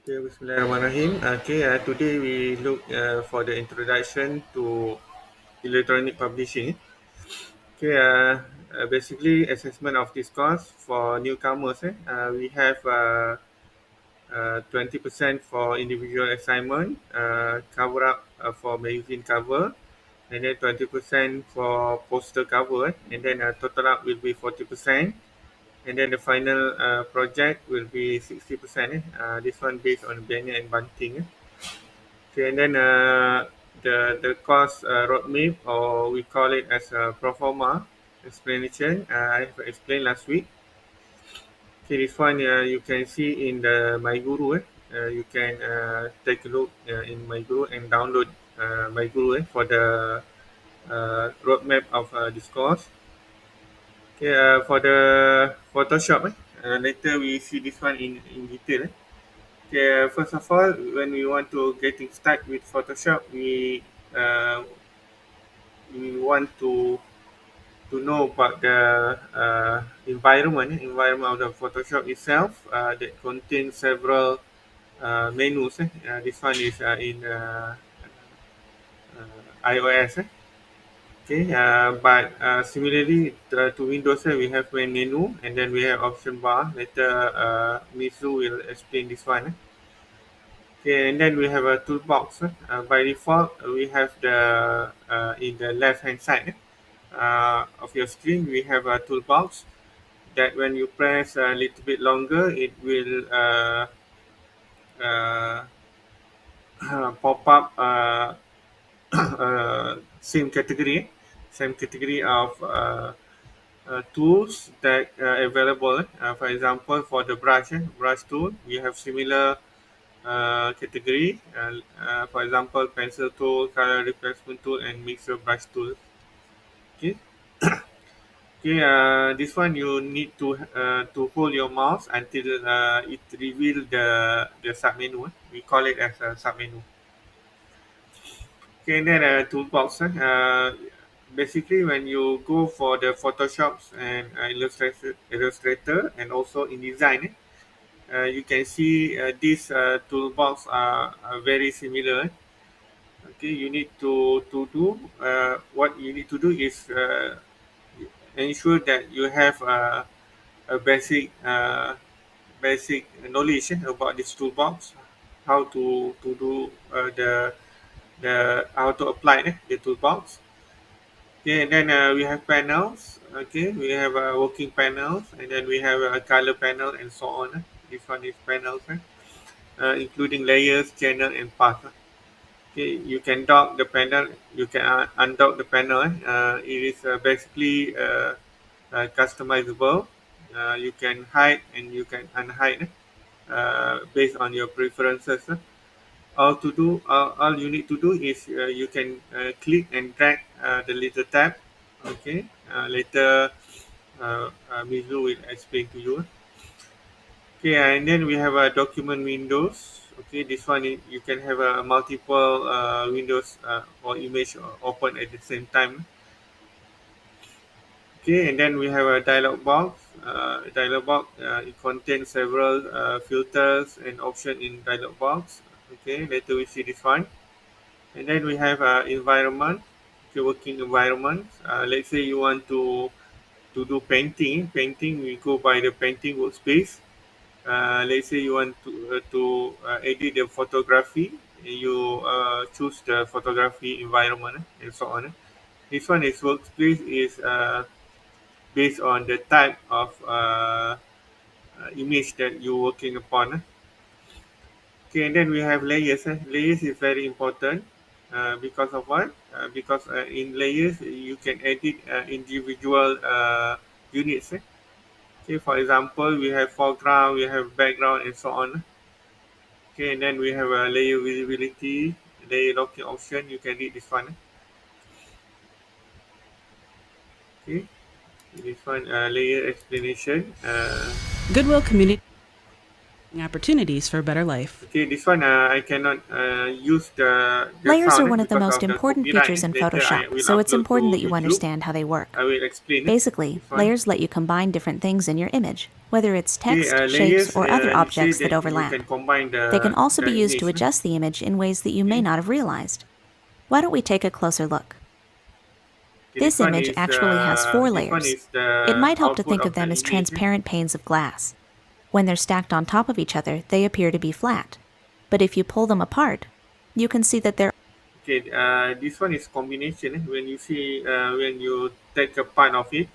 Okay, Bismillahirrahmanirrahim. Okay, today we look for the introduction to electronic publishing. Okay, basically assessment of this course for newcomers. We have 20% for individual assignment, cover up for magazine cover, and then 20% for poster cover, and then total up will be 40%. And then the final project will be 60%. This one based on banner and bunting. Okay, and then the cost roadmap, or we call it as a pro forma explanation. I have explained last week. Okay, this one you can see in the My Guru. You can take a look in My Guru and download My Guru for the roadmap of this course. Okay, for the Photoshop, later we see this one in detail. Okay, first of all, when we want to getting start with Photoshop, uh, we want to know about the environment of the Photoshop itself that contains several menus. This one is in iOS. Okay, but similarly to Windows, we have main menu and then we have option bar. Later, Mizu will explain this one. Okay, and then we have a toolbox. By default, we have the in the left hand side of your screen, we have a toolbox that when you press a little bit longer, it will uh, pop up same category of tools that are available. For example, for the brush tool, we have similar category. For example, pencil tool, color replacement tool, and mixer brush tool. Okay. Okay, this one you need to hold your mouse until it reveal the submenu. We call it as a submenu. Okay, and then toolbox. Basically, when you go for the Photoshops and Illustrator, and also InDesign, you can see these toolbox are very similar. Okay, you need to do what you need to do is ensure that you have a basic knowledge about this toolbox, how to do the how to apply the toolbox. Okay, and then we have panels. Okay, we have working panels, and then we have a color panel and so on. This one is panels, including layers, channel, and path. Okay, you can dock the panel. You can undock the panel. It is basically customizable. You can hide and you can unhide based on your preferences. All you need to do is you can click and drag the little tab. Okay, later Mizu will explain to you. Okay, and then we have a document windows. Okay, this one you can have a multiple windows or image open at the same time. Okay, and then we have a dialog box. Dialog box it contains several filters and options in dialog box. Okay, later we see this one. And then we have environment. Okay, working environment. Let's say you want to do painting. Painting, we go by the painting workspace. Let's say you want to edit the photography. You choose the photography environment and so on. This one is workspace is based on the type of image that you're working upon. Okay, and then we have layers. Layers is very important because of what? Because in layers you can edit individual units. Okay, for example, we have foreground, we have background, and so on. Okay, and then we have a layer visibility, layer locking option. You can read this one. Okay, this one layer explanation. Goodwill Community. opportunities for a better life. Okay, this one I cannot use the Layers are sound one of the because most of the important copyright. features in Later I Photoshop, will so it's upload important to that you YouTube. understand how they work. I will explain Basically, this one. layers let you combine different things in your image, whether it's Okay, text, shapes, layers. or other He say objects that that you overlap. can combine They can also the be used to image. adjust the image in ways that you may Okay. not have realized. Why don't we take a closer look? Okay, This image actually has four this one layers. is It the might help to output think of of the them as image. transparent panes of glass. When they're stacked on top of each other, they appear to be flat. But if you pull them apart, you can see that they're Okay, this one is combination. When you see when you take a part of it,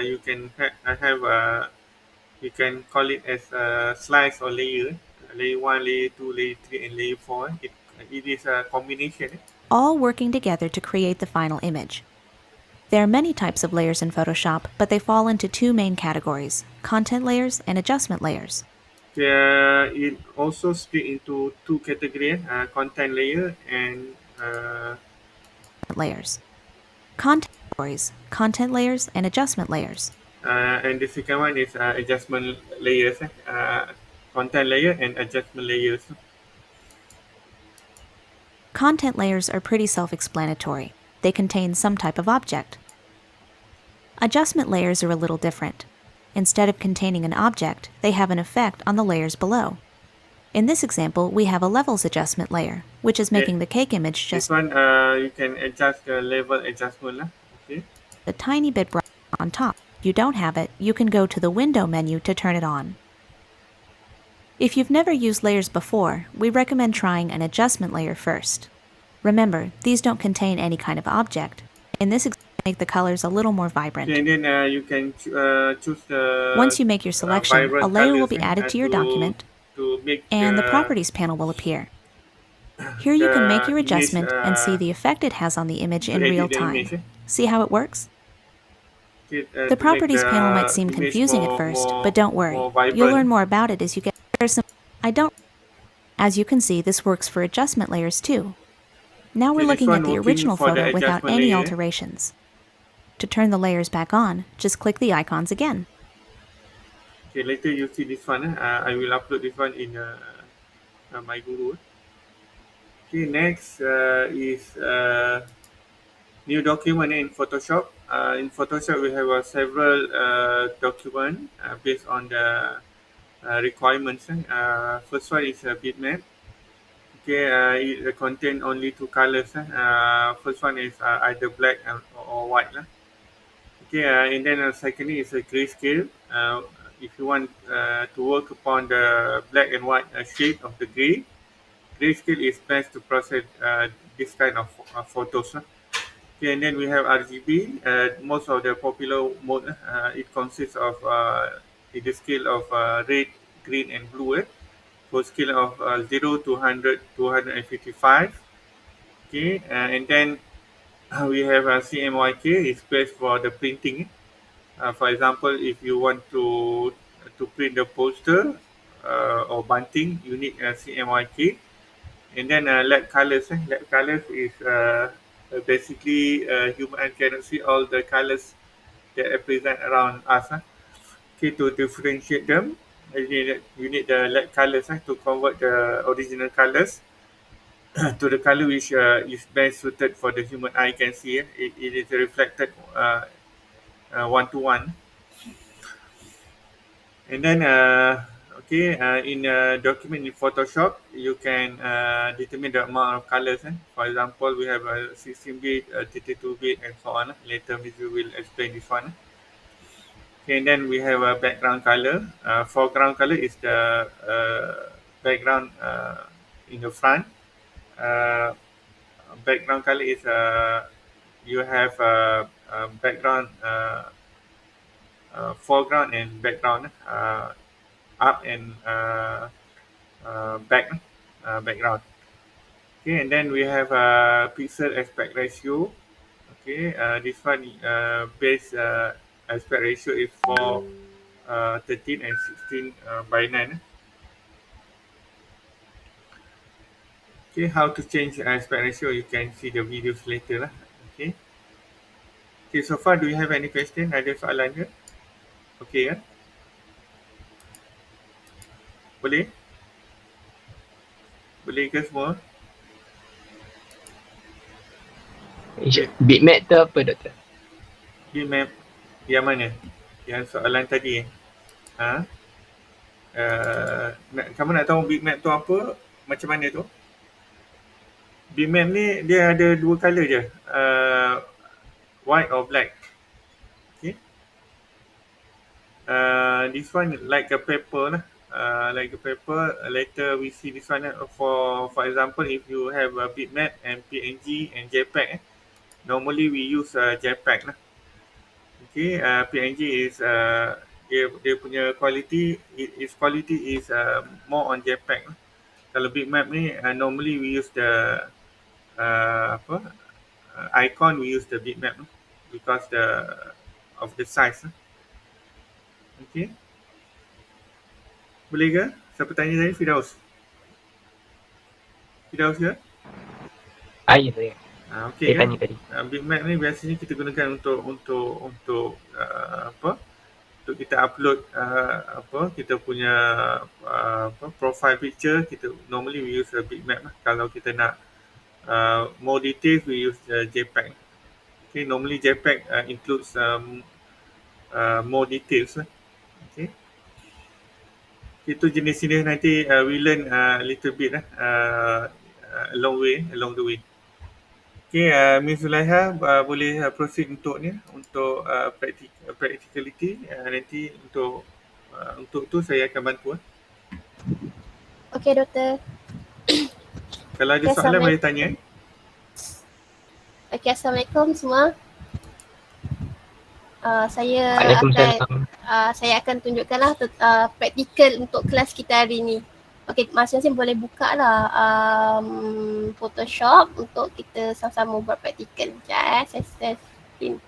you can have you can call it as a slice or layer. Layer one, layer two, layer three, and layer four. It is a combination. all working together to create the final image. There are many types of layers in Photoshop, but they fall into two main categories: content layers and adjustment layers. It also split into two categories: content layer and Layers. Content categories, content layers, and adjustment layers. the second one is adjustment layers. Content layer and adjustment layers. Content layers are pretty self-explanatory. They contain some type of object. Adjustment layers are a little different. Instead of containing an object, they have an effect on the layers below. In this example, we have a levels adjustment layer, which is Okay. making the cake image This just one you can adjust the level adjustment lah. Okay. a tiny bit bright on top. If you don't have it, you can go to the Window menu to turn it on. If you've never used layers before, we recommend trying an adjustment layer first. Remember, these don't contain any kind of object. In this example, make the colors a little more vibrant. Okay, and then you can choose the Once you make your selection, a vibrant layer will colors be added to your to document, make and the Properties panel will appear. Here you can make the your image adjustment and see the effect it has on the image to in real edit the time. image. See how it works? The To make Properties panel might the seem image confusing at first, but don't more worry. You'll learn vibrant. more about it as you get some. I don't. As you can see, this works for adjustment layers too. Now we're Okay, this looking at one the working original for the photo without adjustment any layer. alterations. To turn the layers back on, just click the icons again. Okay, later you see this one. I will upload this one in my Guru. Okay, next is new document in Photoshop. In Photoshop, we have several document based on the requirements. First one is a bitmap. Okay, it contain only two colors. First one is either black or white. Okay, and then secondly is a grayscale. If you want to work upon the black and white shade of the grayscale is best to process this kind of photos. Okay, and then we have RGB. Most of the popular mode, it consists of the scale of red, green, and blue. For scale of 0 to 100 to 155. Okay, and then we have CMYK. It's best for the printing. For example, if you want to print the poster or bunting, you need CMYK. And then LED colors. LED colors is basically human eye cannot see all the colors that are present around us. Okay, to differentiate them, you need the LED colors to convert the original colors to the color which is best suited for the human eye can see. It is reflected one to one. And then, in a document in Photoshop, you can determine the amount of colors. For example, we have a 16-bit, 32-bit, and so on. Later, we will explain this one. Okay, and then we have a background color. Foreground color is the background in the front. Uh, Background color is you have background, foreground, and background, up and background. Okay, and then we have pixel aspect ratio. Okay, this one base aspect ratio is for 13 and 16 by 9. Okay, how to change aspect ratio? You can see the videos later lah. Okay. Okay, so far do you have any question? Ada soalan ke? Okay ya. Boleh? Boleh ke semua? Bitmap tu apa doktor? Bitmap yang mana? Yang soalan tadi. Ha? Kamu nak tahu bitmap tu apa? Macam mana tu? Bitmap ni dia ada dua color je. White or black. Okay. This one like a paper lah. Like a paper. Later we see this one. For example, if you have a bitmap and PNG and JPEG, normally we use JPEG lah. Okay, PNG is dia punya quality, its quality is more on JPEG lah. Kalau bitmap ni normally we use the icon, we use the bitmap lah, because of the size lah. Okay. Boleh ke? Siapa tanya tadi? Firdaus. Firdaus ke? Ya saya. Okey Saya kan? tanya tadi. Bitmap ni biasanya kita gunakan untuk apa? Untuk kita upload kita punya profile picture. Kita normally we use a bitmap lah. Kalau kita nak more details, we use JPEG. Okay, normally JPEG includes more details lah. Okay. Itu jenis-jenis nanti we learn a little bit lah along the way. Okay, Ms. Zulaiha boleh proceed untuk ni, untuk practicality. Nanti untuk tu saya akan bantu. Okey doktor. Kalau ada soalan boleh tanya. Okey, Assalamualaikum semua. Saya akan tunjukkanlah praktikal untuk kelas kita hari ni. Okey, masing-masing boleh buka lah Photoshop untuk kita sama-sama buat praktikal. Sekejap saya share screen.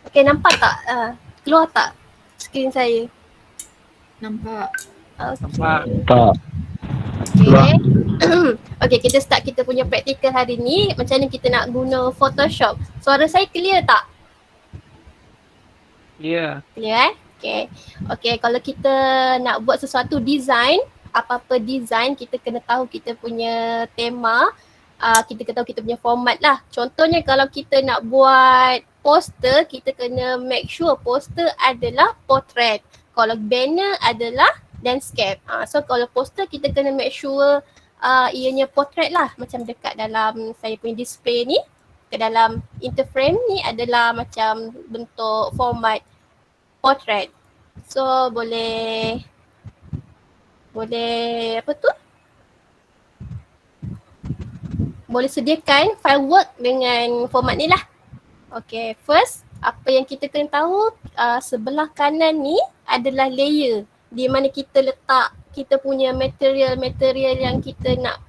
Okey, nampak tak? Keluar tak skrin saya? Nampak. Nampak. Okay. Okay, kita start kita punya praktikal hari ni. Macam mana kita nak guna Photoshop. Suara saya clear tak? Ya. Clear Okay, kalau kita nak buat sesuatu design, apa-apa design, kita kena tahu kita punya tema, kita kena tahu kita punya format lah. Contohnya kalau kita nak buat poster, kita kena make sure poster adalah portrait. Kalau banner adalah landscape. So kalau poster kita kena make sure ianya portrait lah. Macam dekat dalam saya punya display ni, ke dalam interframe ni adalah macam bentuk format portrait. So boleh apa tu? Boleh sediakan file Word dengan format ni lah. Okay, first apa yang kita kena tahu, sebelah kanan ni adalah layer di mana kita letak kita punya material yang kita nak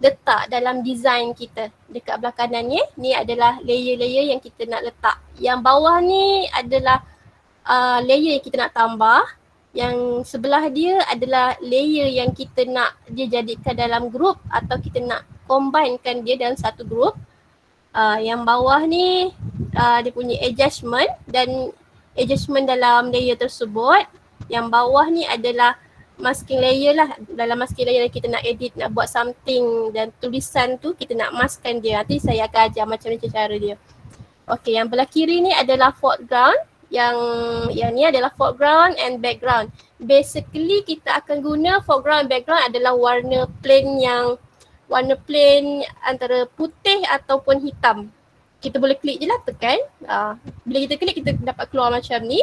letak dalam design kita. Dekat belah kanan ni adalah layer-layer yang kita nak letak. Yang bawah ni adalah layer yang kita nak tambah. Yang sebelah dia adalah layer yang kita nak dia jadikan dalam group atau kita nak combinekan dia dalam satu group. Yang bawah ni dia punya adjustment dan adjustment dalam layer tersebut. Yang bawah ni adalah masking layer lah. Dalam masking layer kita nak edit, nak buat something dan tulisan tu kita nak maskkan dia. Nanti saya akan ajar macam mana cara dia. Okay, yang belah kiri ni adalah foreground. Yang ni adalah foreground and background. Basically kita akan guna foreground and background adalah warna plain antara putih ataupun hitam. Kita boleh klik je lah, tekan. Bila kita klik kita dapat keluar macam ni.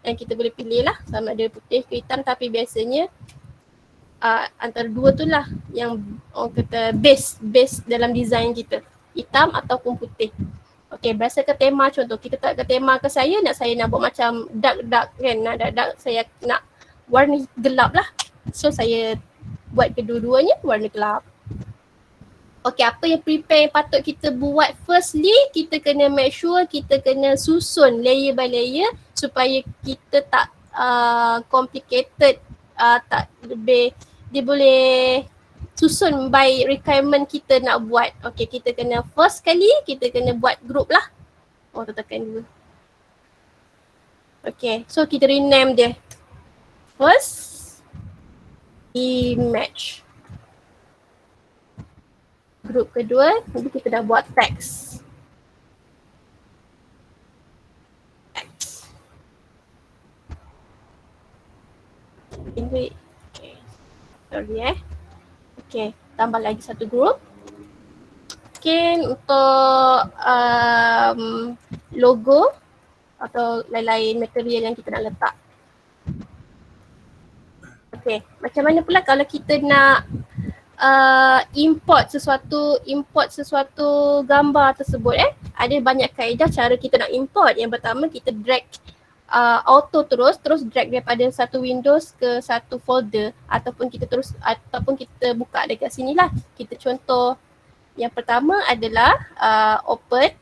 Dan kita boleh pilih lah sama ada putih ke hitam, tapi biasanya antara dua tu lah yang orang kata base dalam design kita. Hitam ataupun putih. Okay, berdasarkan tema, contoh kita tak ke tema ke saya nak buat macam dark kan, dark saya nak warna gelap lah. So saya buat kedua-duanya warna gelap. Okay, apa yang prepare yang patut kita buat firstly, kita kena make sure kita kena susun layer by layer supaya kita tak complicated, tak lebih, dia boleh susun by requirement kita nak buat. Okay, kita kena first kali kita kena buat group lah. Oh, tekan dulu. Okay, so kita rename dia. First image. Group kedua, nanti kita dah buat text. Ini, okay. Sorry Okay, tambah lagi satu group. Okay, untuk logo atau lain-lain material yang kita nak letak. Okay, macam mana pula kalau kita nak import sesuatu gambar tersebut ada banyak kaedah cara kita nak import. Yang pertama kita drag auto terus drag daripada satu Windows ke satu folder ataupun kita buka dekat sini lah. Kita contoh yang pertama adalah open.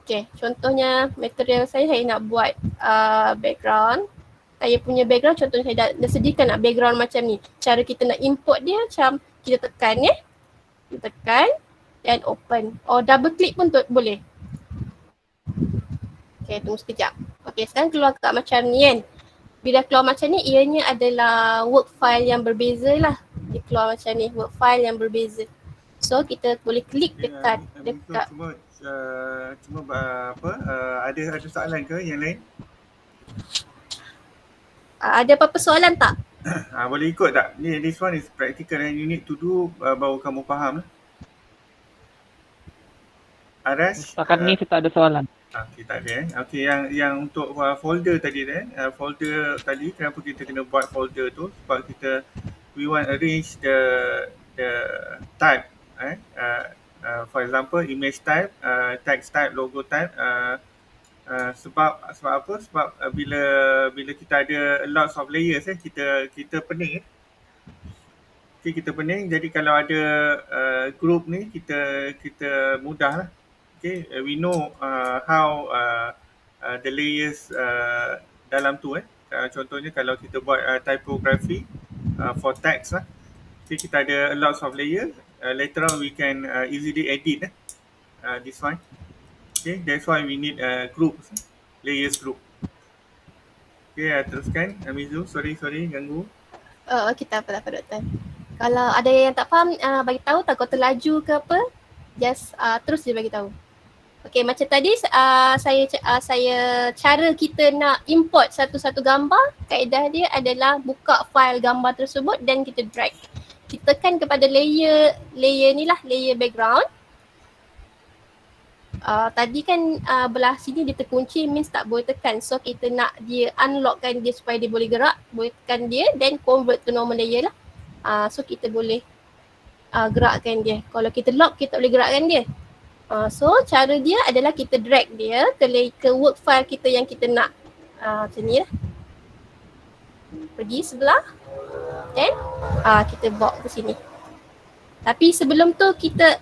Okay, contohnya material saya nak buat background. Saya punya background contohnya saya dah sediakan nak background macam ni. Cara kita nak import dia macam kita tekan kita tekan dan open. Double click pun boleh. Okay, tunggu sekejap. Okay, sekarang keluar kat macam ni kan. Bila keluar macam ni ianya adalah work file yang berbeza lah. Dia keluar macam ni, work file yang berbeza. So kita boleh klik dekat ada soalan ke yang lain? Ada apa-apa soalan tak? Boleh ikut tak? This one is practical and you need to do baru kamu faham. Aras? Setakat ni kita ada soalan. Okay, tak ada Okay, yang untuk folder tadi folder tadi kenapa kita kena buat folder tu? Sebab we want arrange the type for example image type, text type, logo type. Sebab apa? Sebab bila kita ada lots of layers kita pening Okay, kita pening. Jadi kalau ada group ni kita mudah lah. Okay, we know how the layers dalam tu contohnya kalau kita buat typography for text lah. Okay, kita ada lots of layers. Later on we can easily edit this one. Okay, that's why we need groups, layers group. Okay, teruskan Mizu. Sorry ganggu. Okay, tak apa doktor. Kalau ada yang tak faham bagi tahu, takut terlaju ke apa, just terus je bagi tahu. Okay, macam tadi saya cara kita nak import satu-satu gambar, kaedah dia adalah buka file gambar tersebut dan kita drag. Kita tekan kepada layer ni lah, layer background. Tadi kan belah sini dia terkunci, means tak boleh tekan. So kita nak dia unlockkan dia supaya dia boleh gerak, boleh tekan dia then convert to normal layer lah. So kita boleh gerakkan dia. Kalau kita lock kita tak boleh gerakkan dia. So cara dia adalah kita drag dia ke work file kita yang kita nak. Macam ni lah. Pergi sebelah then kita bawa ke sini. Tapi sebelum tu kita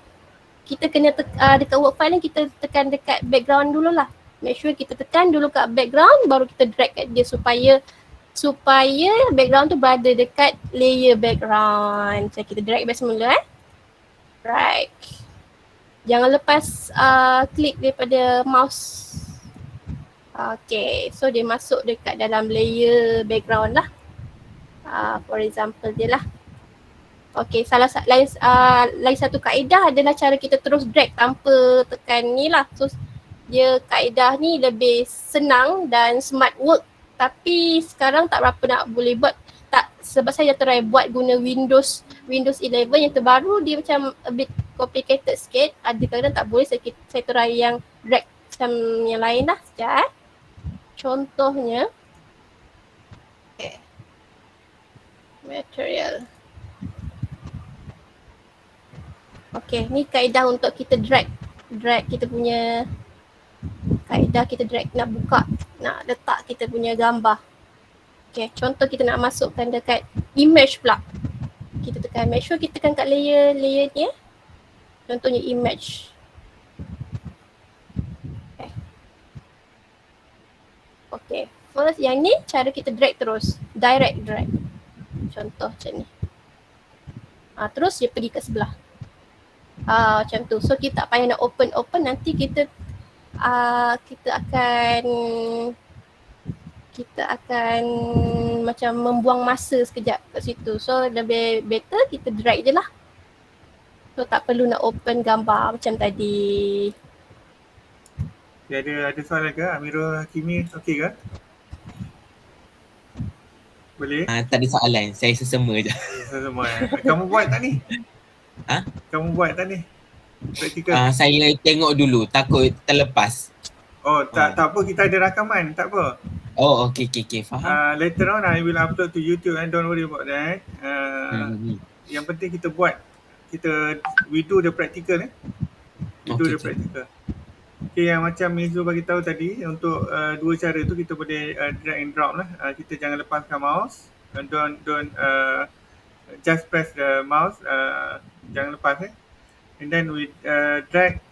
kena dekat work file ni kita tekan dekat background dulu lah. Make sure kita tekan dulu kat background baru kita drag kat dia supaya background tu berada dekat layer background. Macam kita drag biasa mula Right. Jangan lepas klik daripada mouse. Okay, so dia masuk dekat dalam layer background lah. For example dia lah. Okay, lain satu kaedah adalah cara kita terus drag tanpa tekan ni lah. So dia kaedah ni lebih senang dan smart work. Tapi sekarang tak berapa nak boleh buat. Tak, sebab saya try buat guna Windows 11 yang terbaru, dia macam a bit complicated sikit. Ada kadang tak boleh, saya try yang drag macam yang lain lah sekejap. Contohnya material. Okay, ni kaedah untuk kita drag kita punya kaedah kita drag nak buka, nak letak kita punya gambar. Okay, contoh kita nak masukkan dekat image pula. Kita tekan, make sure kita tekan kat layer ni Contohnya image. Okay, first yang ni cara kita drag terus, direct drag. Contoh macam ni. Terus dia pergi ke sebelah. Macam tu. So kita tak payah nak open, nanti kita akan macam membuang masa sekejap kat situ. So lebih better kita drag je lah. So tak perlu nak open gambar macam tadi. Okay, ada soalan ke? Amirul Hakimi okey ke? Boleh? Tak ada soalan, saya sesama je. Semua. Kamu buat tak ni? Ha? Kamu buat tak ni? Praktikal? Saya tengok dulu, takut terlepas. Oh, tak apa, kita ada rakaman, tak apa. Oh, okay, faham. Later on I will upload to YouTube and don't worry about that. Yang penting kita buat, we do the practical the practical. Okay, yang macam Mizu bagi tahu tadi, untuk dua cara tu kita boleh drag and drop lah. Kita jangan lepaskan mouse, don't just press the mouse, jangan lepas and then we drag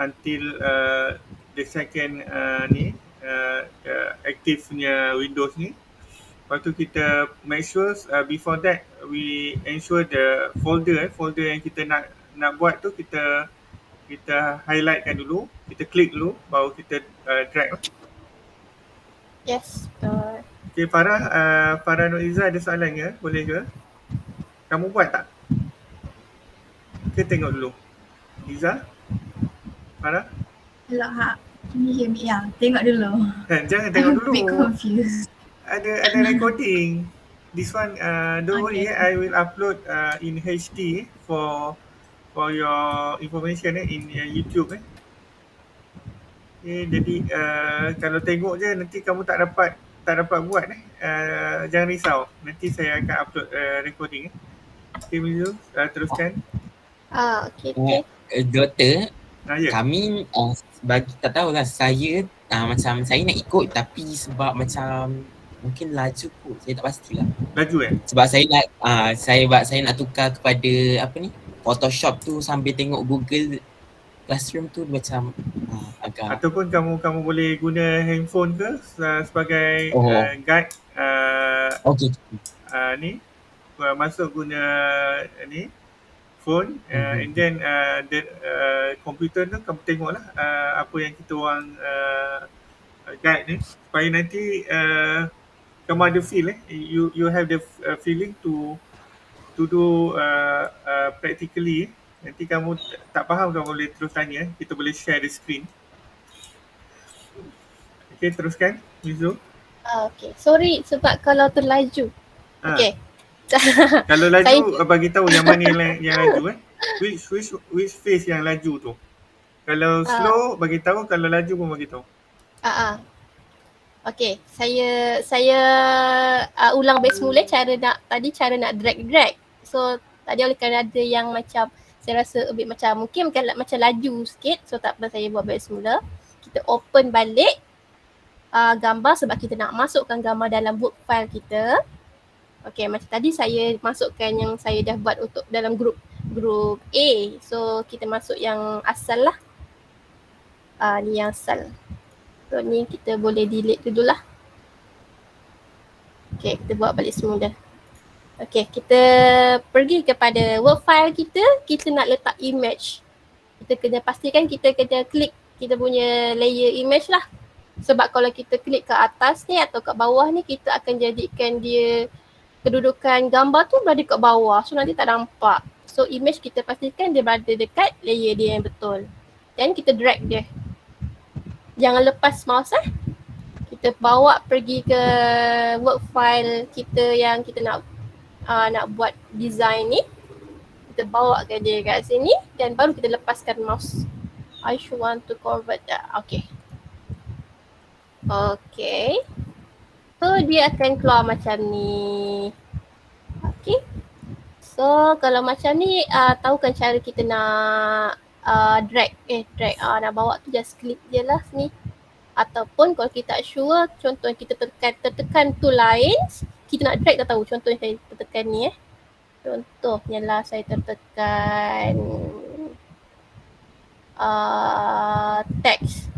until the second active punya Windows ni. Lepas tu kita make sure before that we ensure the folder yang kita nak buat tu kita highlightkan dulu, kita klik dulu, baru kita drag. Yes, betul. Okay, Farah Noiza ada soalan ke? Boleh ke? Kamu buat tak? Kita tengok dulu. Iza? Farah? Hello, Can you hear me? Ya, tengok dulu. Jangan tengok dulu. I'm a bit confused. Ada recording. This one, don't worry, I will upload in HD for your information in YouTube. Okay, jadi kalau tengok je nanti kamu tak dapat buat jangan risau. Nanti saya akan upload recording. Okay, Mizu, teruskan. Okay. Doktor, Ya. kami bagi tak tahulah, saya macam saya nak ikut tapi sebab macam mungkin laju kot, saya tak pastilah. Laju Sebab saya nak tukar kepada Photoshop tu sambil tengok Google Classroom tu macam agak. Ataupun kamu boleh guna handphone ke sebagai guide. Okay. Ni masuk guna ni phone and then komputer tu kamu tengoklah apa yang kita orang guide ni supaya nanti kamu ada feel you have the feeling to do practically. Nanti kamu tak faham, kamu boleh terus tanya, kita boleh share the screen. Okay, teruskan Mizu. Okay, sorry sebab kalau terlaju. Okay. Kalau laju bagi tahu yang mana yang laju which phase yang laju tu. Kalau slow bagi tahu, kalau laju pun bagi tahu. Okay, saya ulang balik semula cara nak drag. So tadi oleh kerana ada yang macam saya rasa a bit mungkin macam laju sikit, so tak apa, saya buat balik semula. Kita open balik gambar sebab kita nak masukkan gambar dalam work file kita. Okay, macam tadi saya masukkan yang saya dah buat untuk dalam group A. So kita masuk yang asal lah. Ni yang asal. So ni kita boleh delete dulu lah. Okay, kita buat balik semula. Okay, kita pergi kepada work file kita nak letak image. Kita kena pastikan kita kena klik kita punya layer image lah. Sebab kalau kita klik ke atas ni atau kat bawah ni, kita akan jadikan dia kedudukan gambar tu berada kat bawah. So nanti tak nampak. So image kita pastikan dia berada dekat layer dia yang betul. Dan kita drag dia. Jangan lepas mouse Kita bawa pergi ke work file kita yang kita nak buat design ni. Kita bawa ke dia kat sini dan baru kita lepaskan mouse. I should want to convert that. Okay. So dia akan keluar macam ni. Okay. So kalau macam ni, tahu kan cara kita nak drag. Nak bawa tu just klik je lah sini. Ataupun kalau kita tak sure, contoh kita tertekan two lines, kita nak drag tak tahu. Contoh yang saya tertekan ni Contohnya lah saya tertekan text.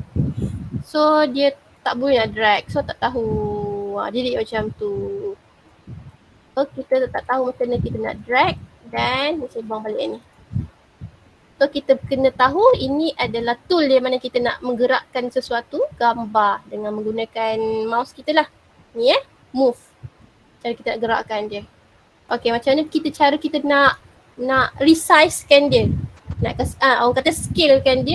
So dia tak boleh nak drag. So tak tahu. Jadi macam tu. So kita tak tahu macam mana kita nak drag Dan saya buang balik ni. So kita kena tahu ini adalah tool di mana kita nak menggerakkan sesuatu, gambar dengan menggunakan mouse kita lah. Ni move. Cara kita nak gerakkan dia. Okay, macam mana cara kita nak resizekan dia. Orang kata scalekan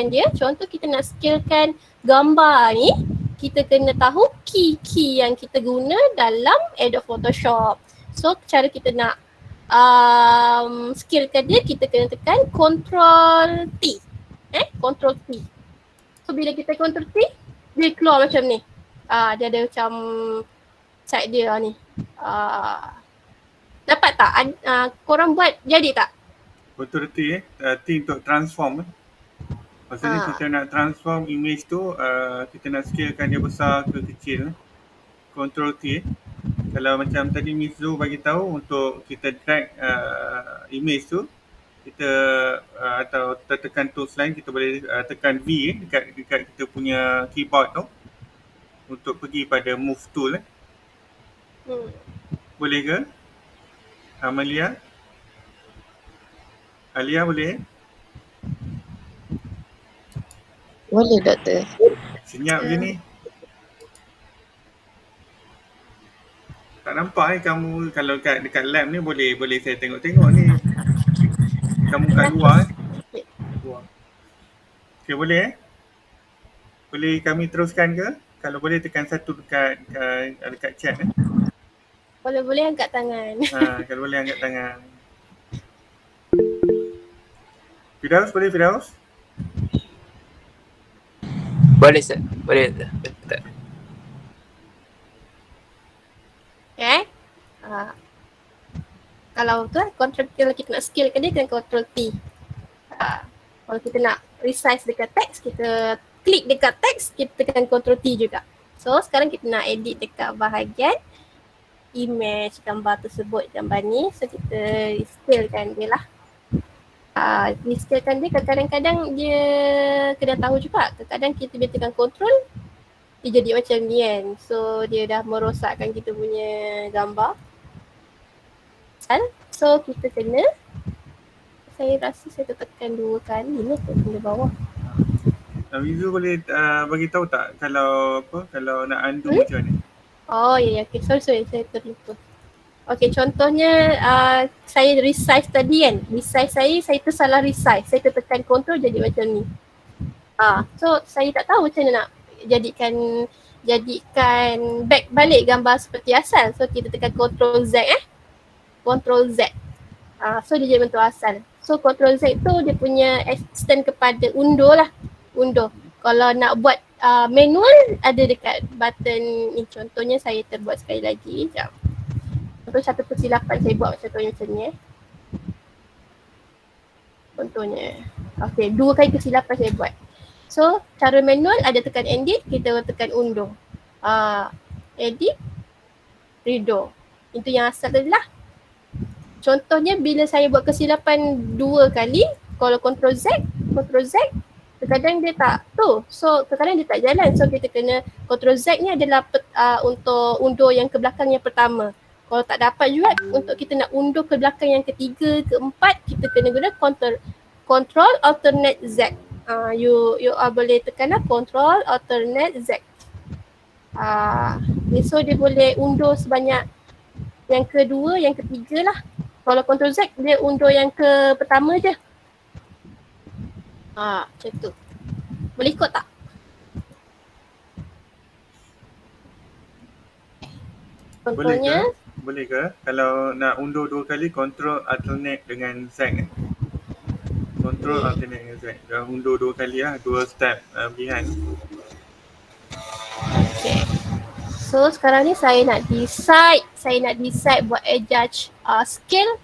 dia. Contoh kita nak scalekan gambar ni, kita kena tahu key yang kita guna dalam Adobe Photoshop. So cara kita nak scalekan dia, kita kena tekan Ctrl T. Ctrl T. So bila kita Ctrl T, dia keluar macam ni. Dia ada macam side dia ni. Dapat tak? Korang buat jadi tak? Ctrl T T untuk transform. Maksudnya kita nak transform image tu, kita nak scalekan dia besar ke kecil. Ctrl T. Kalau macam tadi Miss Zul bagi tahu untuk kita drag image tu, kita atau tekan tools lain, kita boleh tekan V dekat kita punya keyboard tu untuk pergi pada move tool. Boleh ke? Amalia? Alia boleh? Boleh doktor. Senyap je ni. Tak nampak kamu kalau dekat lab ni boleh saya tengok ni. Kamu kat luar luar. Okay, boleh Boleh kami teruskan ke? Kalau boleh tekan satu dekat chat Boleh angkat tangan. Kalau boleh angkat tangan. Firdaus, boleh Firdaus? Boleh Ustaz. Boleh Ustaz. Kalau tu kalau kita nak scalekan dia, kena Ctrl T. Kalau kita nak resize dekat teks, kita klik dekat teks, kita tekan Ctrl T juga. So sekarang kita nak edit dekat bahagian image gambar tersebut, gambar ni. So kita scalekan dia lah. Scalekan dia, kadang-kadang dia kena tahu juga. Kadang-kadang kita bila tekan Ctrl, dia jadi macam ni kan. So dia dah merosakkan kita punya gambar. So kita kena, saya rasa saya tekan 2 kali ni ke bawah. Mizu boleh bagi tahu tak kalau nak undo macam ni? Oh ya, okay. Sorry, saya terlupa. Okay, contohnya saya resize tadi kan. Resize saya tersalah resize. Saya tekan Ctrl jadi macam ni. So saya tak tahu macam mana nak jadikan back balik gambar seperti asal. So kita tekan Ctrl Z Ctrl Z. So dia jadi bentuk asal. So Ctrl Z tu dia punya extend kepada undo lah. Undo. Kalau nak buat manual, ada dekat button ni. Contohnya saya terbuat sekali lagi. Sekejap. Contoh satu kesilapan saya buat macam ni. Contohnya. Okay, 2 kali kesilapan saya buat. So cara manual ada tekan edit, kita tekan undo. Edit, redo. Itu yang asal tadi lah. Contohnya bila saya buat kesilapan 2 kali, kalau Ctrl Z, terkadang dia tak tu. So terkadang dia tak jalan. So kita kena Ctrl Z ni adalah untuk undo yang ke belakang yang pertama. Kalau tak dapat juga untuk kita nak undo ke belakang yang ketiga, keempat, kita kena guna Ctrl Alternate Z. You boleh tekan Ctrl Alternate Z. So dia boleh undo sebanyak yang kedua, yang ketiga lah. Kalau Ctrl Z dia undo yang ke pertama je. Macam tu. Boleh ikut tak? Contohnya Boleh ke? Kalau nak undo 2 kali, Ctrl Alternate dengan Z Ctrl Alternate dengan Z. Dah undo 2 kali lah, 2 step behind. Okay. So sekarang ni saya nak decide buat adjust scale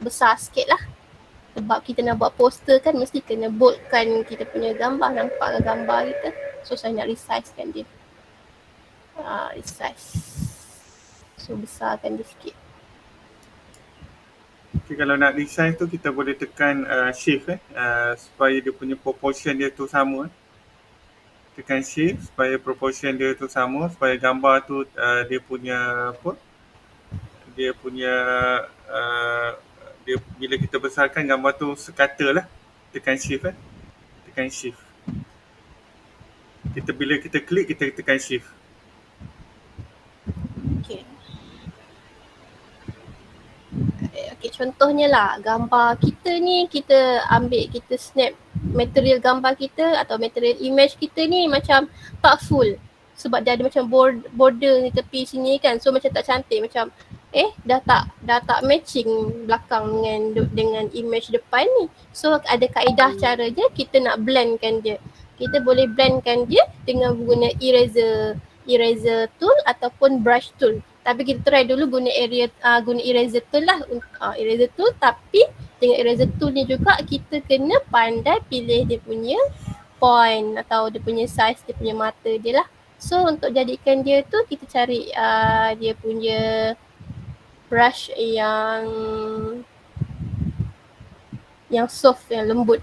besar sikit lah. Sebab kita nak buat poster kan, mesti kena boldkan kita punya gambar, nampak gambar kita. So saya nak resizekan dia. Resize. So besarkan dia sikit. Okay, kalau nak resize tu kita boleh tekan shift supaya dia punya proportion dia tu sama. Tekan shift supaya proportion dia tu sama, supaya gambar tu dia punya dia bila kita besarkan gambar tu sekata lah. Tekan shift tekan shift. Bila kita klik, kita tekan shift. Okay. Okay, contohnya lah gambar kita ni, kita ambil, kita snap material gambar kita atau material image kita ni macam tak full sebab dia ada macam border ni tepi sini kan, so macam tak cantik, macam dah tak matching belakang dengan image depan ni. So ada kaedah cara je kita nak blendkan dia. Kita boleh blendkan dia dengan guna eraser tool ataupun brush tool. Tapi kita try dulu guna eraser tool lah, eraser tool, tapi dengan eraser tool ni juga kita kena pandai pilih dia punya point atau dia punya size, dia punya mata dia lah. So untuk jadikan dia tu kita cari dia punya brush yang soft, yang lembut.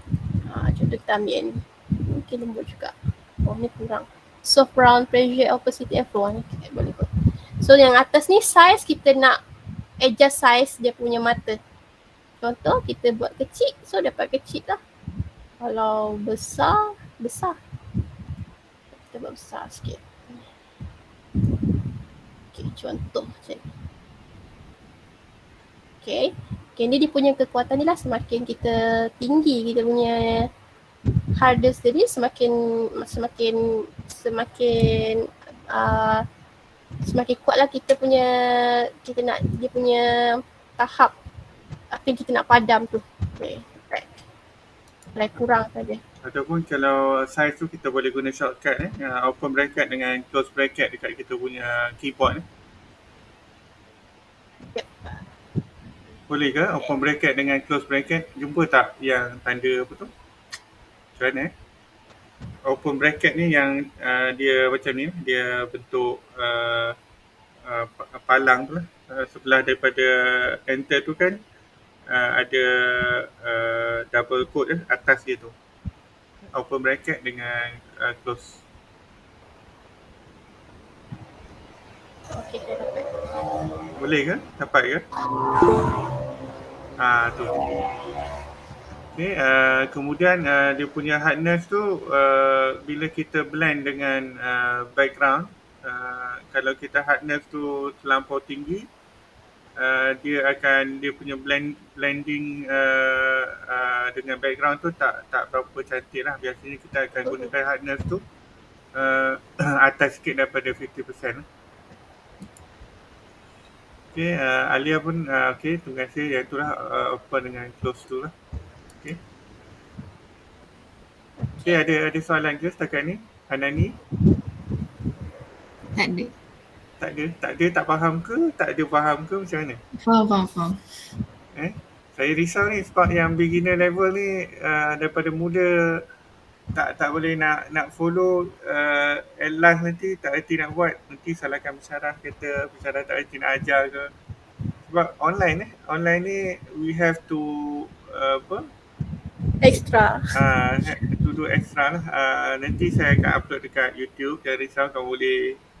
Contoh kita ambil ni. Mungkin lembut juga. Oh ni kurang. Soft round pressure opacity F1 ni kita boleh kot. So yang atas ni size, kita nak adjust size dia punya mata. Contoh kita buat kecil, so dapat kecil lah. Kalau besar. Kita buat besar sikit. Okay, contoh macam ni. Okay, ni dia punya kekuatan ni lah, semakin kita tinggi kita punya hardness tadi, semakin kuat lah kita nak dia punya tahap apa yang kita nak padam tu. Okay, right. Kurang saja. Ataupun kalau size tu kita boleh guna shortcut open bracket dengan close bracket dekat kita punya keyboard Yep. Boleh ke open bracket dengan close bracket? Jumpa tak yang tanda apa tu? Macam mana open bracket ni yang dia macam ni, dia bentuk palang tu lah. Sebelah daripada enter tu kan ada double quote atas dia tu. Open bracket dengan close. Okay, dah dapat. Boleh ke? Dapat ke? Tu. Okay, kemudian dia punya hardness tu bila kita blend dengan background, kalau kita hardness tu terlampau tinggi, dia punya blending dengan background tu tak berapa cantik lah. Biasanya kita akan gunakan hardness tu atas sikit daripada 50%. Okay, Alia pun okay, terima kasih. Yang tu lah open dengan close tu lah. Okay, ada soalan ke setakat ni? Hanani? Tak ada. Tak faham ke? Tak ada faham ke? Macam mana? Faham. Saya risau ni sebab yang beginner level ni daripada muda tak boleh nak follow, at last nanti tak erti nak buat, nanti salahkan pensyarah, kata pensyarah tak erti nak ajar ke. Sebab online ni we have to Extra. To do extra lah. Nanti saya akan upload dekat YouTube, jangan risau, kamu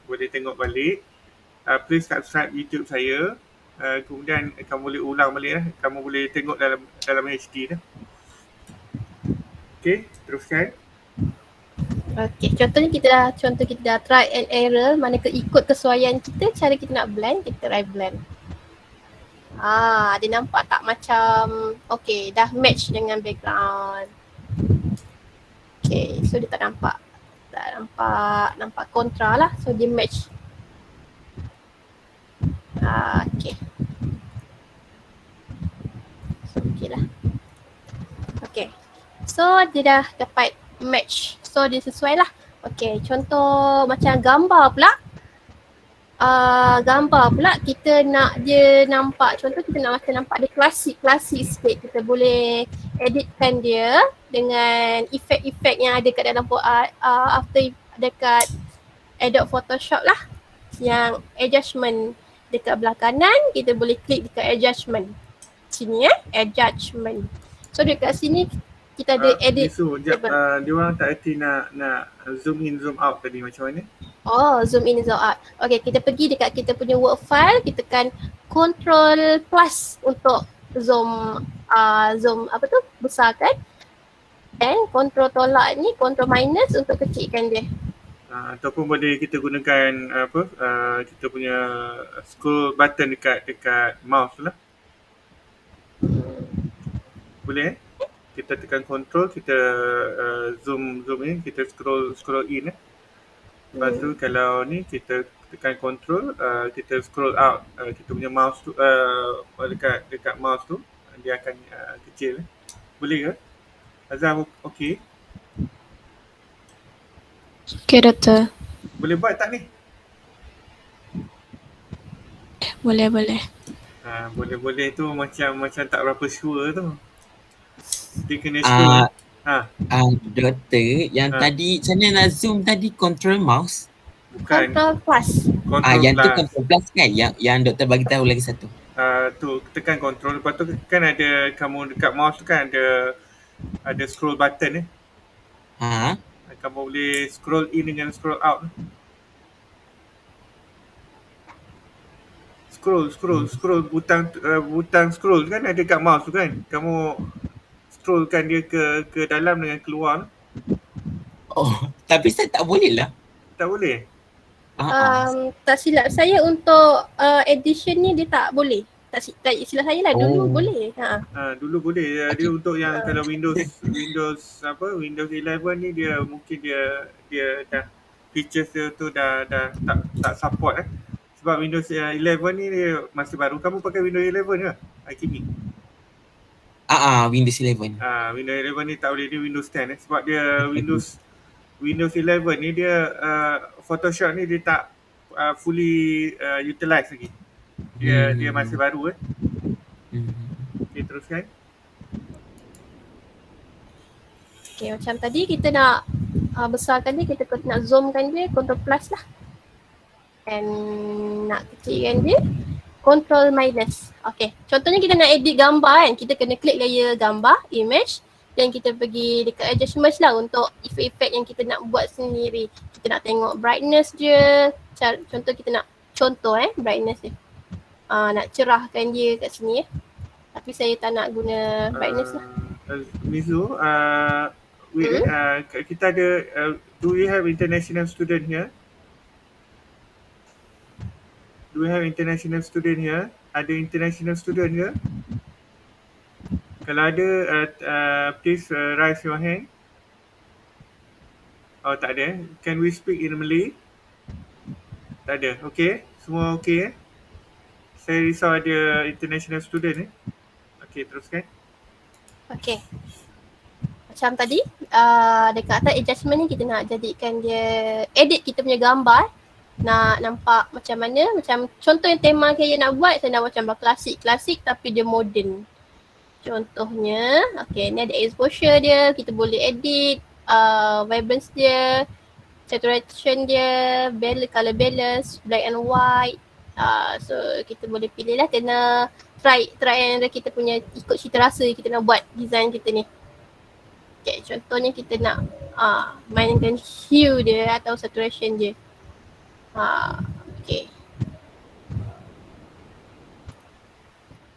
boleh tengok balik. Please subscribe YouTube saya. Kemudian kamu boleh ulang balik lah. Kamu boleh tengok dalam HD dah. Okay, teruskan. Okay, contohnya kita dah try and error, manakah ikut kesuaian kita, cara kita nak blend, kita try blend. Dia nampak tak macam, okay, dah match dengan background. Okay, so dia tak nampak kontra lah, so dia match. Okay. So, okay lah. Okay. So dia dah dapat match. So dia sesuai lah. Okay, contoh macam gambar pula. Kita nak dia nampak, contoh kita nak macam nampak dia klasik sikit. Kita boleh editkan dia dengan efek-efek yang ada kat dalam dekat Adobe Photoshop lah. Yang adjustment dekat belah kanan, kita boleh klik dekat adjustment. Sini adjustment. So dekat sini kita ada edit. Dia orang tak erti nak zoom in zoom out tadi macam mana? Zoom in zoom out. Okay, kita pergi dekat kita punya work file, kita tekan Ctrl+ untuk zoom apa tu besarkan, dan kontrol tolak ni kontrol minus untuk kecilkan dia. Ataupun boleh kita gunakan kita punya scroll button dekat mouse tu lah. Boleh kita tekan control, kita zoom in, kita scroll in Lepas tu kalau ni kita tekan control, kita scroll out, kita punya mouse tu dekat mouse tu dia akan kecil. Boleh ke? Azhar okey? Okay, Doktor. Boleh buat tak ni? Boleh. Boleh tu macam tak berapa sure tu. Dia kena sure. Doktor, yang tadi macam mana nak zoom tadi, control mouse? Bukan. Control plus. Yang Plus. tu control plus kan? Yang doktor bagi tahu lagi satu. Tu tekan control, lepas tu kan ada kamu dekat mouse tu kan ada scroll button kamu boleh scroll in dengan scroll out. Scroll butang scroll kan ada kat mouse tu kan. Kamu scrollkan dia ke dalam dengan keluar. Tapi saya tak boleh lah. Tak boleh? Tak silap saya untuk edition ni dia tak boleh. Tak silap saya lah, dulu boleh. Dulu boleh. Dia untuk yang kalau Windows 11 ni dia mungkin dia dah features dia tu dah tak support Sebab Windows 11 ni dia masih baru. Kamu pakai Windows 11 ke? Hakimi? Windows 11. Windows 11 ni tak boleh, dia Windows 10 sebab dia Windows 11 ni dia Photoshop ni dia tak fully utilize lagi. Dia masih baru Okay, teruskan. Okay, macam tadi kita nak besarkan dia, kita nak zoomkan dia, control plus lah. And nak kecilkan dia, control minus. Okay, contohnya kita nak edit gambar kan, kita kena klik layer gambar, image, dan kita pergi dekat adjustments lah untuk efek-efek yang kita nak buat sendiri. Kita nak tengok brightness dia, contoh kita nak brightness dia. Nak cerahkan dia kat sini Tapi saya tak nak guna brightness lah. Mizu, kita ada do we have international student here? Do we have international student here? Ada international student ke? Kalau ada, please raise your hand. Tak ada. Can we speak in Malay? Tak ada. Okay. Semua okay Saya risau ada international student Okay, teruskan. Okay. Macam tadi, dekat atas adjustment ni kita nak jadikan dia, edit kita punya gambar. Nak nampak macam mana, macam contoh yang tema saya nak buat, saya nak buat gambar klasik tapi dia modern. Contohnya, okay, ni ada exposure dia, kita boleh edit vibrance dia, saturation dia, color balance, black and white. So kita boleh pilih lah, kena try and kita punya ikut cita rasa kita nak buat design kita ni. Okay, contohnya kita nak mainkan hue dia atau saturation dia. Okay.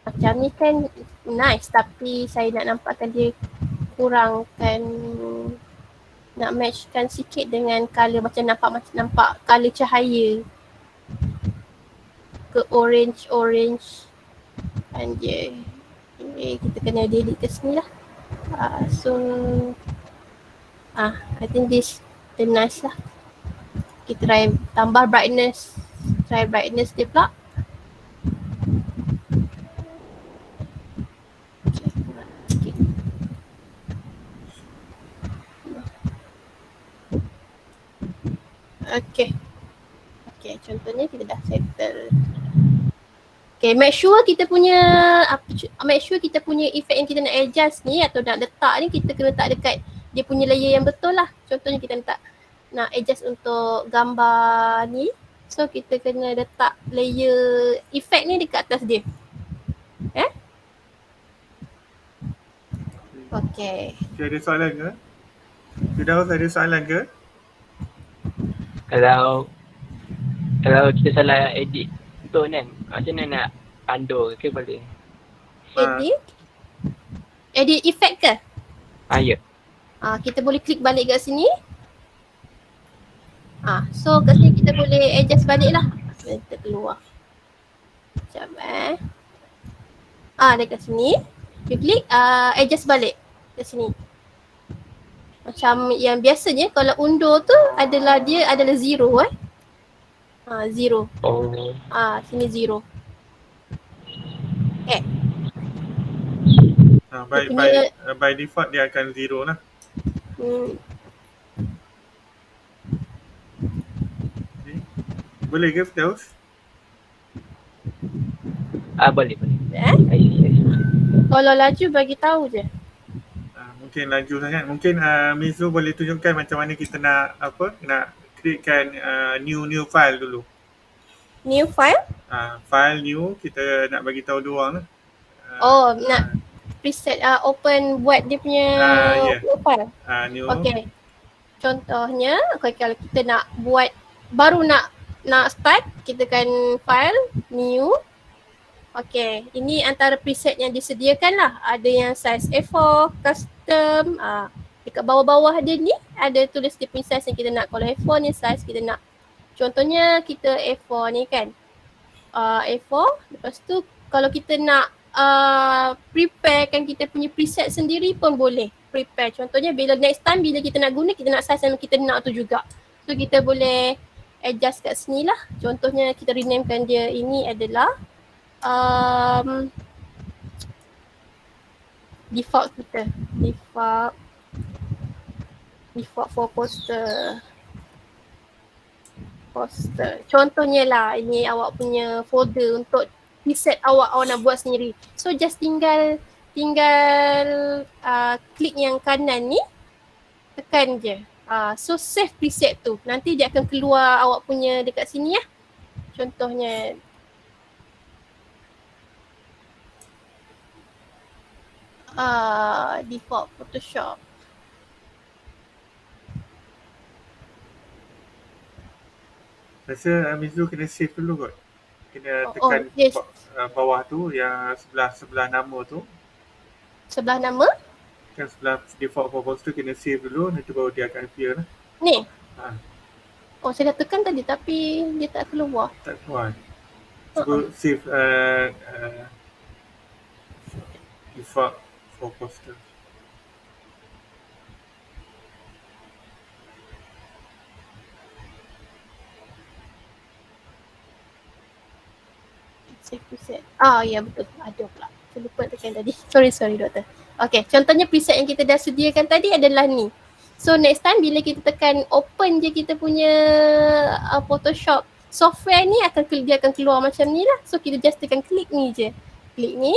Macam ni kan nice, tapi saya nak nampakkan dia kurangkan, nak matchkan sikit dengan color, macam nampak color cahaya ke orange and dia kita kena delete ke sini lah. I think this the nice lah. Kita try tambah brightness dia pula. Okay, contohnya kita dah settle. Okay, make sure kita punya effect yang kita nak adjust ni atau nak letak ni, kita kena letak dekat dia punya layer yang betul lah. Contohnya kita nak adjust untuk gambar ni, so kita kena letak layer effect ni dekat atas dia. Okay. Ada soalan ke? Firdaus, ada soalan ke? Kalau kita salah edit tone kan, macam mana nak pandu ke boleh? edit effect ke? Ya. Kita boleh klik balik kat sini. So kat sini kita boleh adjust balik lah. Kita keluar. Sekejap dekat sini. You klik adjust balik kat sini. Macam yang biasanya kalau undur tu dia adalah zero zero. Sini zero. By default dia akan zero lah. Okay. Boleh ke Firdaus? Boleh. Kalau laju bagi tahu je. Mungkin laju sangat. Mungkin Mizu boleh tunjukkan macam mana kita nak createkan new file dulu. New file? File new kita nak bagi tahu dua orang lah. Nak preset open buat dia punya new file. New. Okay. Contohnya kalau kita nak buat baru nak start, kita kan file new. Okay, ini antara preset yang disediakan lah. Ada yang size A4, custom. Dekat bawah-bawah dia ni ada tulis dia punya size yang kita nak. Kalau A4 ni size kita nak. Contohnya kita A4 ni kan. A4, lepas tu kalau kita nak preparekan kita punya preset sendiri pun boleh. Prepare. Contohnya bila next time bila kita nak guna, kita nak size yang kita nak tu juga. So kita boleh adjust kat sini lah. Contohnya kita renamekan dia, ini adalah default kita. Default for poster. Contohnya lah, ini awak punya folder untuk preset awak nak buat sendiri. So just tinggal klik yang kanan ni, tekan je. So save preset tu. Nanti dia akan keluar awak punya dekat sini ya. Contohnya default Photoshop. Rasa Mizu kena save dulu kot. Kena tekan bawah tu yang sebelah nama tu. Sebelah nama? Kan sebelah default purpose tu kena save dulu, nanti baru dia akan appear lah. Ni? Saya dah tekan tadi tapi dia tak keluar. Tak keluar. Cuba save default for poster. Save preset. Ya betul. Ada pula. Saya lupa tekan tadi. Sorry doktor. Okay, contohnya preset yang kita dah sediakan tadi adalah ni. So next time bila kita tekan open je kita punya Photoshop software ni dia akan keluar macam ni lah. So kita just tekan klik ni je. Klik ni.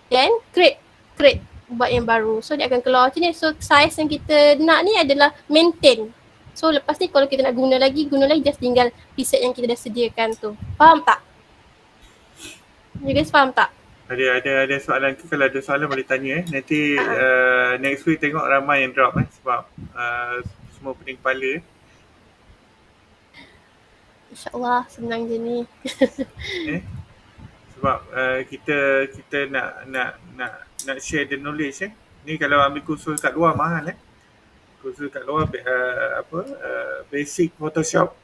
Then create. Buat yang baru. So dia akan keluar macam ni. So size yang kita nak ni adalah maintain. So lepas ni kalau kita nak guna lagi just tinggal preset yang kita dah sediakan tu. Faham tak? You guys faham tak? Ada soalan ke? Kalau ada soalan boleh tanya Nanti next week tengok ramai yang drop sebab semua pening kepala. InsyaAllah senang je ni. Sebab kita nak share the knowledge Ni kalau ambil kursus kat luar mahal Kursus kat luar basic Photoshop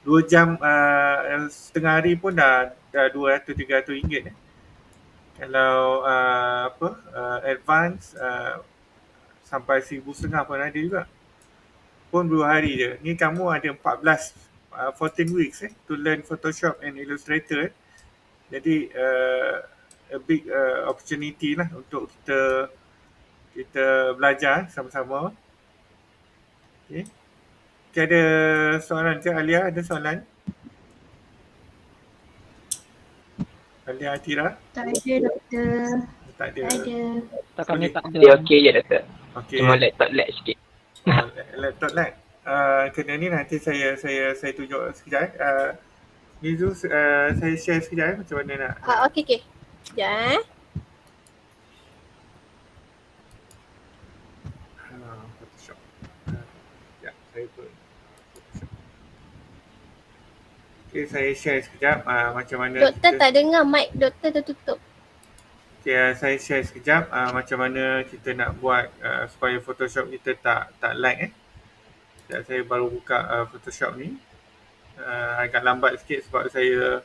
2 jam setengah hari pun dah 200-300 ringgit Kalau advance sampai 1,500 pun ada juga. Pun 2 hari je. Ni kamu ada 14 weeks to learn Photoshop and Illustrator. Jadi a big opportunity lah untuk kita belajar sama-sama. Okay. Ada soalan ke Alia? Ada soalan? Alia Atira? Tak ada doktor. Tak ada. Ada. Tak ada. Dia okey je doktor. Okay. Cuma laptop lag sikit. Laptop lag. Kena ni nanti saya tunjuk sekejap. Mizu, saya share sekejap macam mana nak. Okey. Sekejap Photoshop. Ya, saya pun Photoshop. Okay, saya share sekejap macam mana Doktor tak dengar mic doktor tertutup. Okay, saya share sekejap macam mana kita nak buat supaya Photoshop kita tak lag Sekejap, saya baru buka Photoshop ni. Agak lambat sikit sebab saya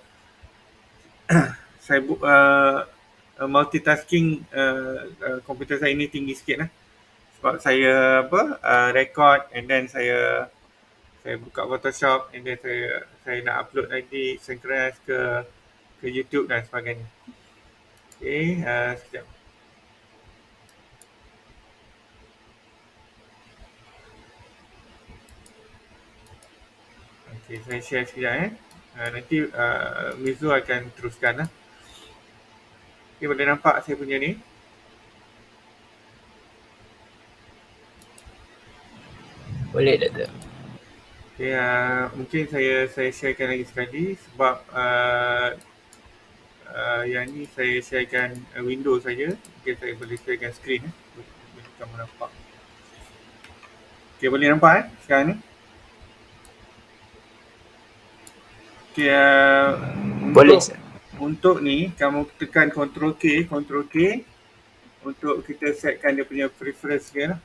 multitasking, komputer saya ni tinggi sikit lah. Sebab saya record and then saya buka Photoshop and then saya nak upload lagi, synchronize ke YouTube dan sebagainya. Okay, sekejap. Okay, saya share sekejap nanti Mizu akan teruskan lah. Okay, boleh nampak saya punya ni? Boleh Doktor. Okay, mungkin saya sharekan lagi sekali sebab yang ni saya sharekan window saja. Mungkin saya boleh sharekan screen boleh kamu nampak. Okay, boleh nampak sekarang ni? Okay, Boleh sir. untuk ni kamu tekan Ctrl K untuk kita setkan dia punya preference dia lah.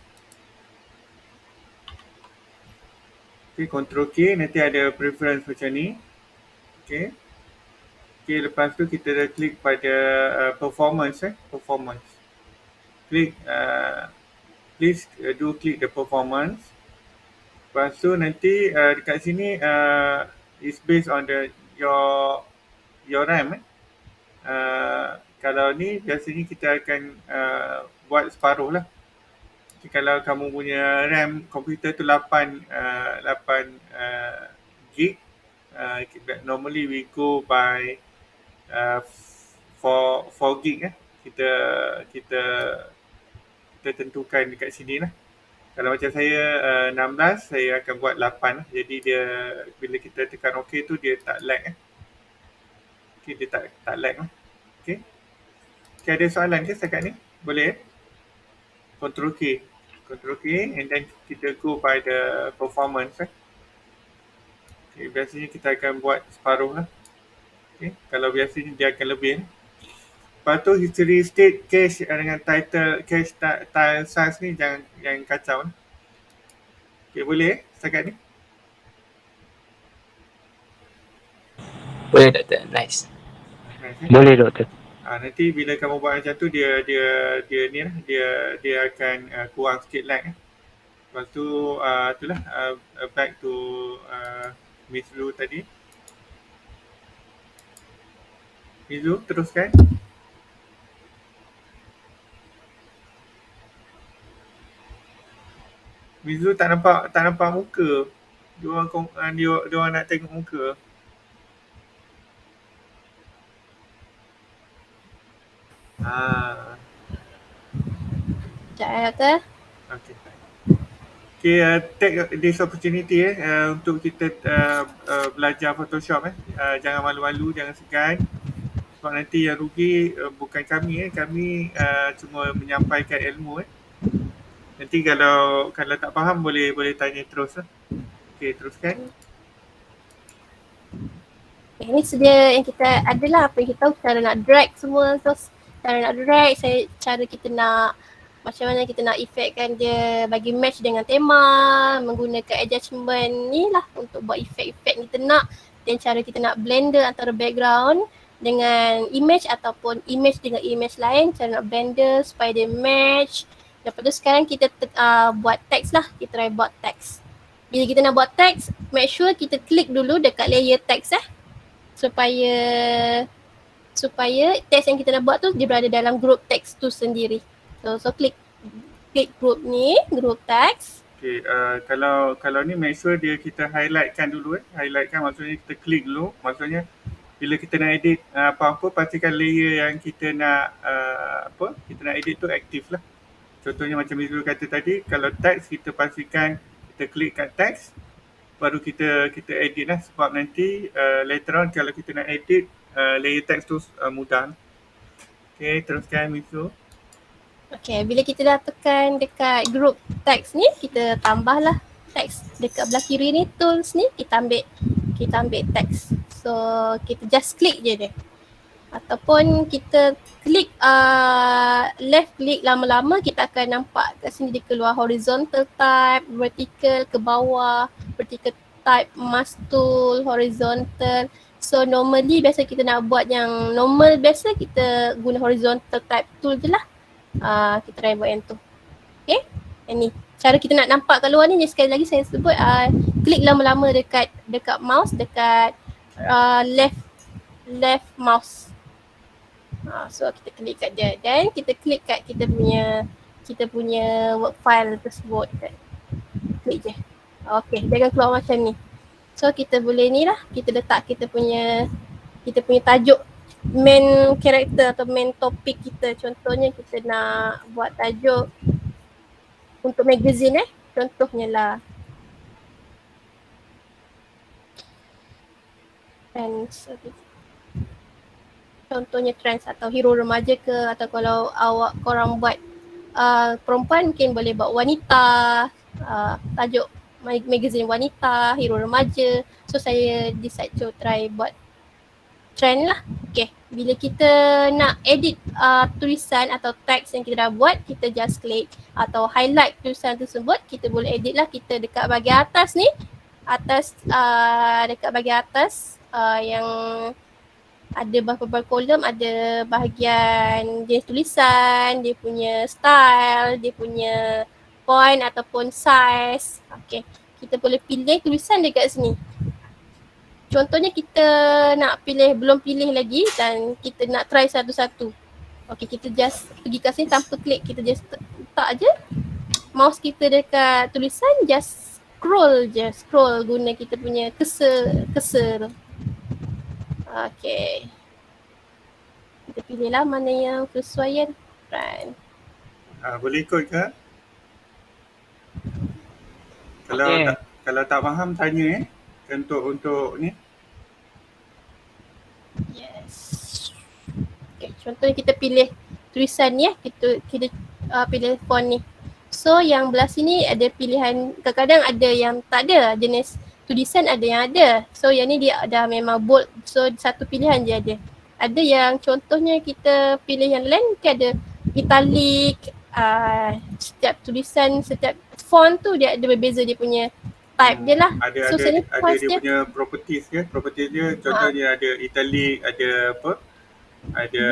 Okay, Ctrl K nanti ada preference macam ni. Okay. Okay, lepas tu kita dah klik pada performance performance. Klik please do click the performance. Lepas tu nanti dekat sini is based on your RAM kalau ni biasanya kita akan buat separuh lah. Jadi, kalau kamu punya RAM komputer tu 8 gig, normally we go by 4 gig kita tentukan dekat sini lah. Kalau macam saya 16, saya akan buat 8 lah. Jadi dia bila kita tekan OK tu dia tak lag Okay, dia tak lag lah. Okay. Okay, ada soalan ke setakat ni? Boleh? Ctrl K and then kita go by the performance Okay, biasanya kita akan buat separuh lah. Okay, kalau biasanya dia akan lebih. Lepas tu history state cache dengan title cache tile size ni jangan kacau lah. Okay, boleh setakat ni? Boleh Doktor. Nice. Nice. Boleh Doktor. Nanti bila kamu buat macam tu dia ni lah, dia akan kurang sikit lag Lepas tu itulah back to Miss Lu tadi. Miss Lu teruskan. Miss Lu tak nampak muka. Dia orang nak tengok muka. Sekejap Doktor. Okay. Okay, take this opportunity untuk kita belajar Photoshop jangan malu-malu, jangan segan. Sebab nanti yang rugi bukan kami kami cuma menyampaikan ilmu Nanti kalau tak faham boleh tanya terus Okay, teruskan. Ini sedia yang kita adalah apa yang kita tahu cara nak drag semua. Terus cara nak drag, cara kita nak macam mana kita nak efekkan dia bagi match dengan tema, menggunakan adjustment ni lah untuk buat efek-efek kita nak, dan cara kita nak blender antara background dengan image ataupun image dengan image lain, cara nak blender supaya dia match. Lepas tu sekarang kita buat teks lah, kita try buat teks. Bila kita nak buat teks, make sure kita klik dulu dekat layer teks supaya teks yang kita nak buat tu dia berada dalam group teks tu sendiri. So klik group ni, group teks. Okay, kalau ni make sure kita highlightkan dulu highlightkan maksudnya kita klik dulu. Maksudnya bila kita nak edit apa-apa, pastikan layer yang kita nak kita nak edit tu aktif lah. Contohnya macam Mizu kata tadi, kalau teks kita pastikan kita klik kat teks, baru kita edit lah, sebab nanti later on kalau kita nak edit layer teks tu mudah. Okay, teruskan Mizu. Okay, bila kita dah tekan dekat group teks ni, kita tambahlah teks. Dekat belah kiri ni, tools ni, kita ambil teks. So, kita just klik je dia. Ataupun kita klik left klik lama-lama, kita akan nampak kat sini dia keluar horizontal type, vertical ke bawah, vertical type, mask tool, horizontal. So normally biasa kita nak buat yang normal biasa, kita guna horizontal type tool je lah. Kita try buat yang tu. Okay, yang ni cara kita nak nampak kat luar ni. Sekali lagi saya sebut, klik lama-lama dekat mouse, dekat left mouse. So kita klik kat dia dan kita klik kat kita punya work file tersebut. Klik je. Okay, dia akan keluar macam ni. So kita boleh ni lah, kita letak kita punya tajuk main character atau main topik kita. Contohnya kita nak buat tajuk untuk magazine contohnya lah trends, contohnya trends atau hero remaja ke, atau kalau korang buat perempuan mungkin boleh buat wanita, tajuk magazine wanita, hero remaja. So saya decide to try buat trend lah. Okay, bila kita nak edit tulisan atau teks yang kita dah buat, kita just klik atau highlight tulisan tersebut. Kita boleh edit lah. Kita dekat bahagian atas ni, dekat bahagian atas yang ada beberapa kolom, ada bahagian jenis tulisan, dia punya style, dia punya font ataupun size. Okay, kita boleh pilih tulisan dekat sini. Contohnya kita nak belum pilih lagi dan kita nak try satu-satu. Okay, kita just pergi kat sini tanpa klik, kita just letak je mouse kita dekat tulisan, just scroll guna kita punya cursor. Okay, kita pilih lah mana yang kesesuaian. Right. Boleh ikut ke? Kalau tak faham tanya untuk ni. Yes. Okay, contohnya kita pilih tulisan ni kita pilih font ni. So yang belah sini ada pilihan, kadang-kadang ada yang tak ada jenis tulisan, ada yang ada. So yang ni dia dah memang bold, so satu pilihan je ada. Ada yang contohnya kita pilih yang lain, ada italic, setiap tulisan, setiap font tu dia ada berbeza dia punya type dia lah. Ada dia punya properties dia. Properties dia contohnya ada italic, ada apa? Ada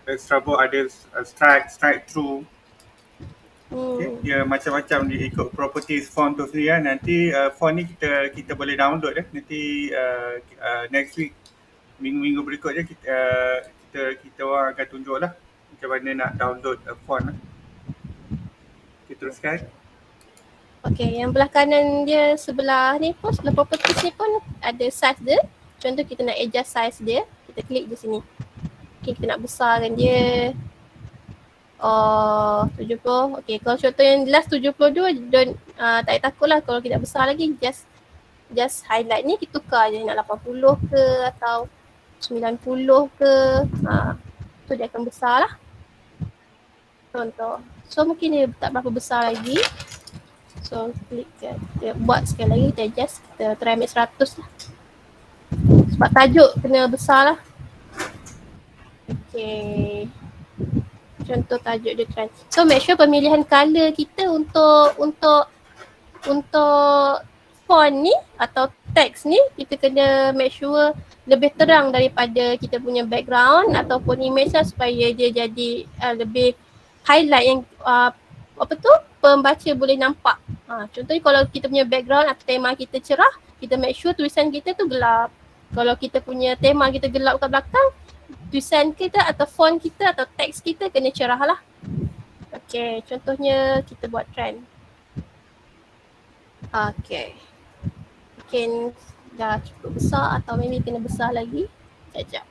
extra bold, ada strike through. Okay, dia macam-macam dia ikut properties font tu sendiri. Nanti font ni kita boleh download nanti next week, minggu-minggu berikutnya kita orang akan tunjuk lah macam mana nak download font. Kita teruskan. Okay, yang belah kanan dia sebelah ni pun, sebelah properties ni pun ada size dia. Contoh kita nak adjust size dia, kita klik di sini. Okay, kita nak besarkan dia 70. Okay, kalau contoh yang last 72, tak takutlah kalau kita besar lagi, just highlight ni, kita tukar je nak 80 ke atau 90 ke. Tu dia akan besar lah. Contoh. So mungkin dia tak berapa besar lagi. So klik kita buat sekali lagi, kita adjust, kita try ambil 100 lah. Sebab tajuk kena besar lah. Okay, contoh tajuk dia trend. So make sure pemilihan color kita untuk font ni atau teks ni, kita kena make sure lebih terang daripada kita punya background ataupun image lah, supaya dia jadi lebih highlight yang pembaca boleh nampak. Contohnya kalau kita punya background atau tema kita cerah, kita make sure tulisan kita tu gelap. Kalau kita punya tema kita gelap kat belakang, tulisan kita atau font kita atau teks kita kena cerah lah. Okay, contohnya kita buat trend. Okay, mungkin dah cukup besar atau maybe kena besar lagi. Sekejap.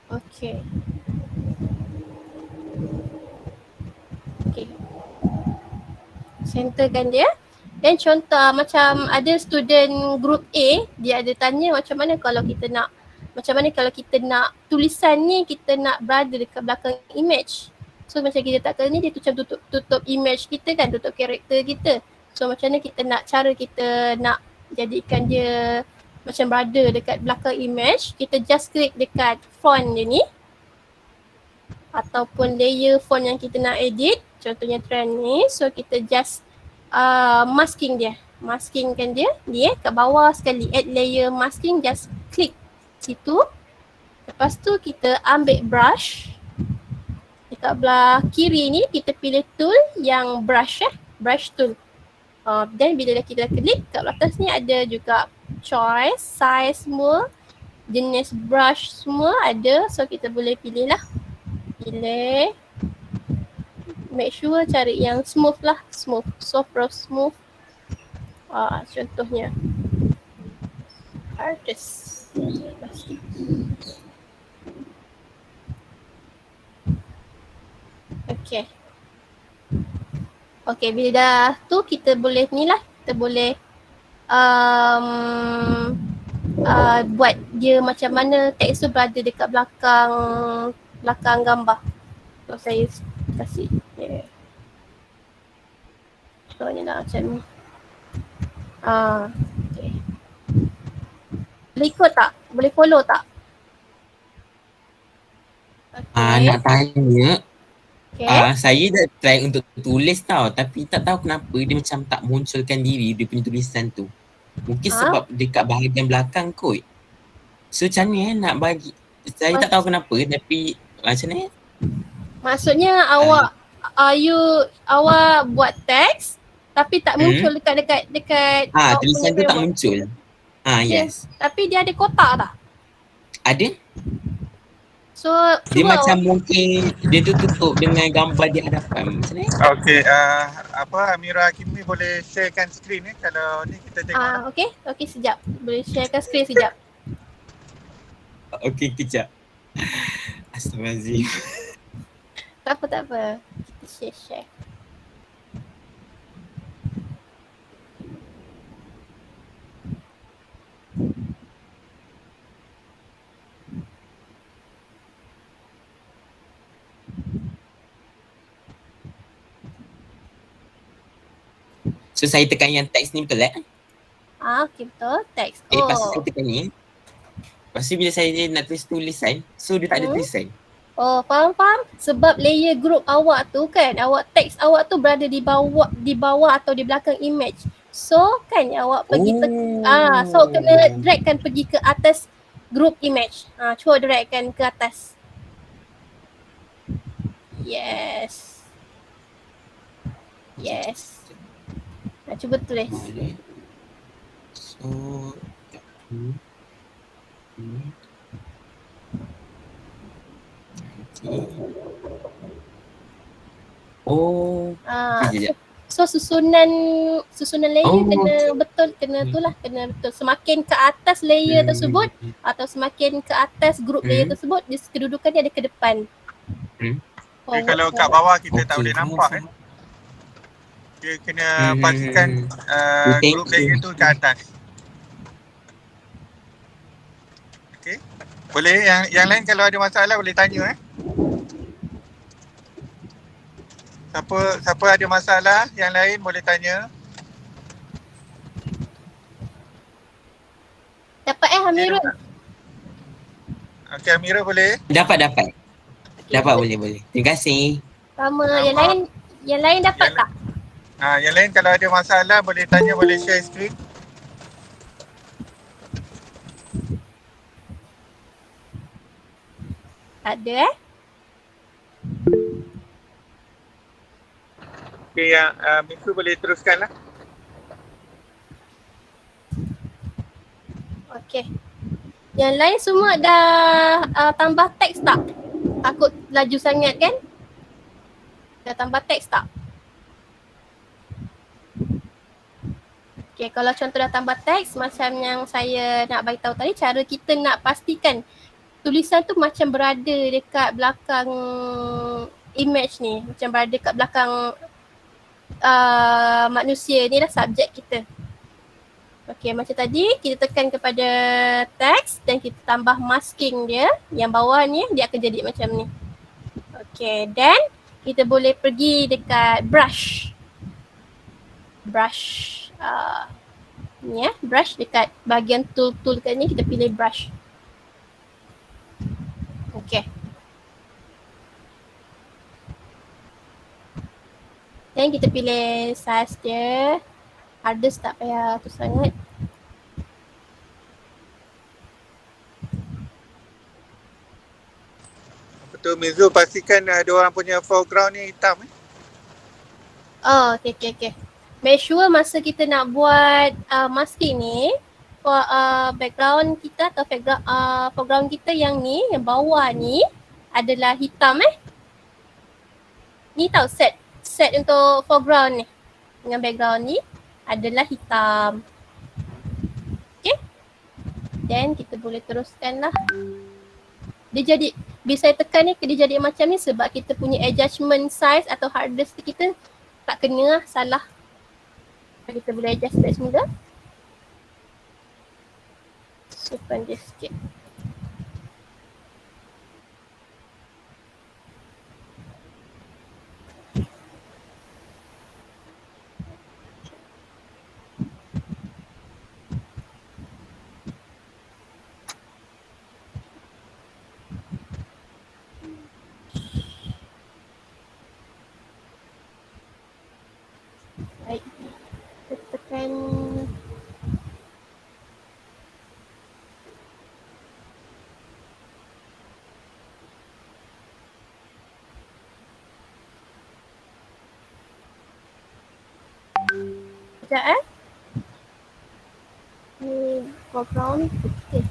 Okay. Okay. Centerkan dia. Dan contoh macam ada student group A, dia ada tanya macam mana kalau kita nak macam mana kalau kita nak tulisan ni kita nak berada dekat belakang image. So macam kita tak ni dia macam tutup image kita kan, tutup karakter kita. So macam mana kita nak, cara kita nak jadikan dia macam berada dekat belakang image, kita just klik dekat font dia ni ataupun layer font yang kita nak edit, contohnya trend ni. So kita just maskingkan dia ni kat bawah sekali, add layer masking, just klik situ. Lepas tu kita ambil brush. Dekat belah kiri ni kita pilih tool yang brush brush tool. Then bila kita dah klik, kat atas ni ada juga choice, size semua, jenis brush semua ada. So kita boleh pilih lah. Pilih. Make sure cari yang smooth lah, smooth, soft brush smooth. Contohnya artist. Okay, bila dah tu kita boleh ni lah, kita boleh buat dia macam mana teks tu berada dekat belakang gambar. So saya kasih contohnya lah macam ni. Okay. Boleh ikut tak? Boleh follow tak? Nak tanya, Okay. saya dah try untuk tulis tau, tapi tak tahu kenapa dia macam tak munculkan diri dia punya tulisan tu. Mungkin sebab dekat bahagian belakang kot. So macam ni nak bagi, saya tak tahu kenapa, tapi macam ni. Maksudnya awak buat teks tapi tak muncul dekat awak tulisan tu punya tak framework. muncul. Yes. Tapi dia ada kotak tak? Ada. So Dia cuba macam mungkin dia tu tutup dengan gambar di hadapan macam ni. Okey, Amira Hakimi boleh sharekan skrin ni kalau ni kita tengok. Okey sekejap. Boleh sharekan skrin sekejap. Okey, kejap. Astaghfirullahalazim. Tak apa. Kita share. So saya tekan yang teks ni betul Okey betul. Teks. Lepas tu saya tekan ni. Lepas tu bila saya nak tulis tulisan, so dia tak ada tulisan. Faham. Sebab layer group awak tu kan, teks awak tu berada di bawah atau di belakang image. So kan awak pergi so kena dragkan pergi ke atas group image. Cuba dragkan ke atas. Yes. Cuba tulis. So So susunan layer kena betul. Semakin ke atas layer tersebut atau semakin ke atas group layer tersebut, dia kedudukannya ada ke depan. Kalau kat bawah kita tak boleh nampak Dia kena pastikan group layer tu ke atas. Okey. Boleh yang lain kalau ada masalah boleh tanya Siapa ada masalah yang lain boleh tanya. Dapat Amirul? Okey, Amirul boleh? Dapat. Dapat boleh. Terima kasih. Sama. Yang lain dapat tak? Yang lain kalau ada masalah boleh tanya, boleh share screen. Ada Okey, Miku boleh teruskan lah. Okey. Yang lain semua dah tambah teks tak? Takut laju sangat kan? Dah tambah teks tak? Okey, kalau contoh dah tambah teks macam yang saya nak bagi tahu tadi, cara kita nak pastikan tulisan tu macam berada dekat belakang image ni, macam berada dekat belakang manusia ni lah, subjek kita. Okay, macam tadi kita tekan kepada teks dan kita tambah masking dia. Yang bawah ni dia akan jadi macam ni. Okay, then kita boleh pergi dekat brush. Ni brush dekat bahagian tool dekat ni kita pilih brush. Okay. Dan kita pilih size dia. Hardest tak payah tu sangat. Betul Mizu, pastikan dia orang punya foreground ni hitam. Oh, okay. Make sure masa kita nak buat masking ni, background kita atau foreground kita yang ni, yang bawah ni adalah hitam Ni tau set untuk foreground ni dengan background ni adalah hitam. Okay. Then kita boleh teruskan lah. Dia jadi, bila saya tekan ni dia jadi macam ni sebab kita punya adjustment size atau hardness kita tak kena lah, salah. Kita boleh adjust back semula. Simpan dia sikit. Baik. Kita tekan sekejap ni foreground ni putih.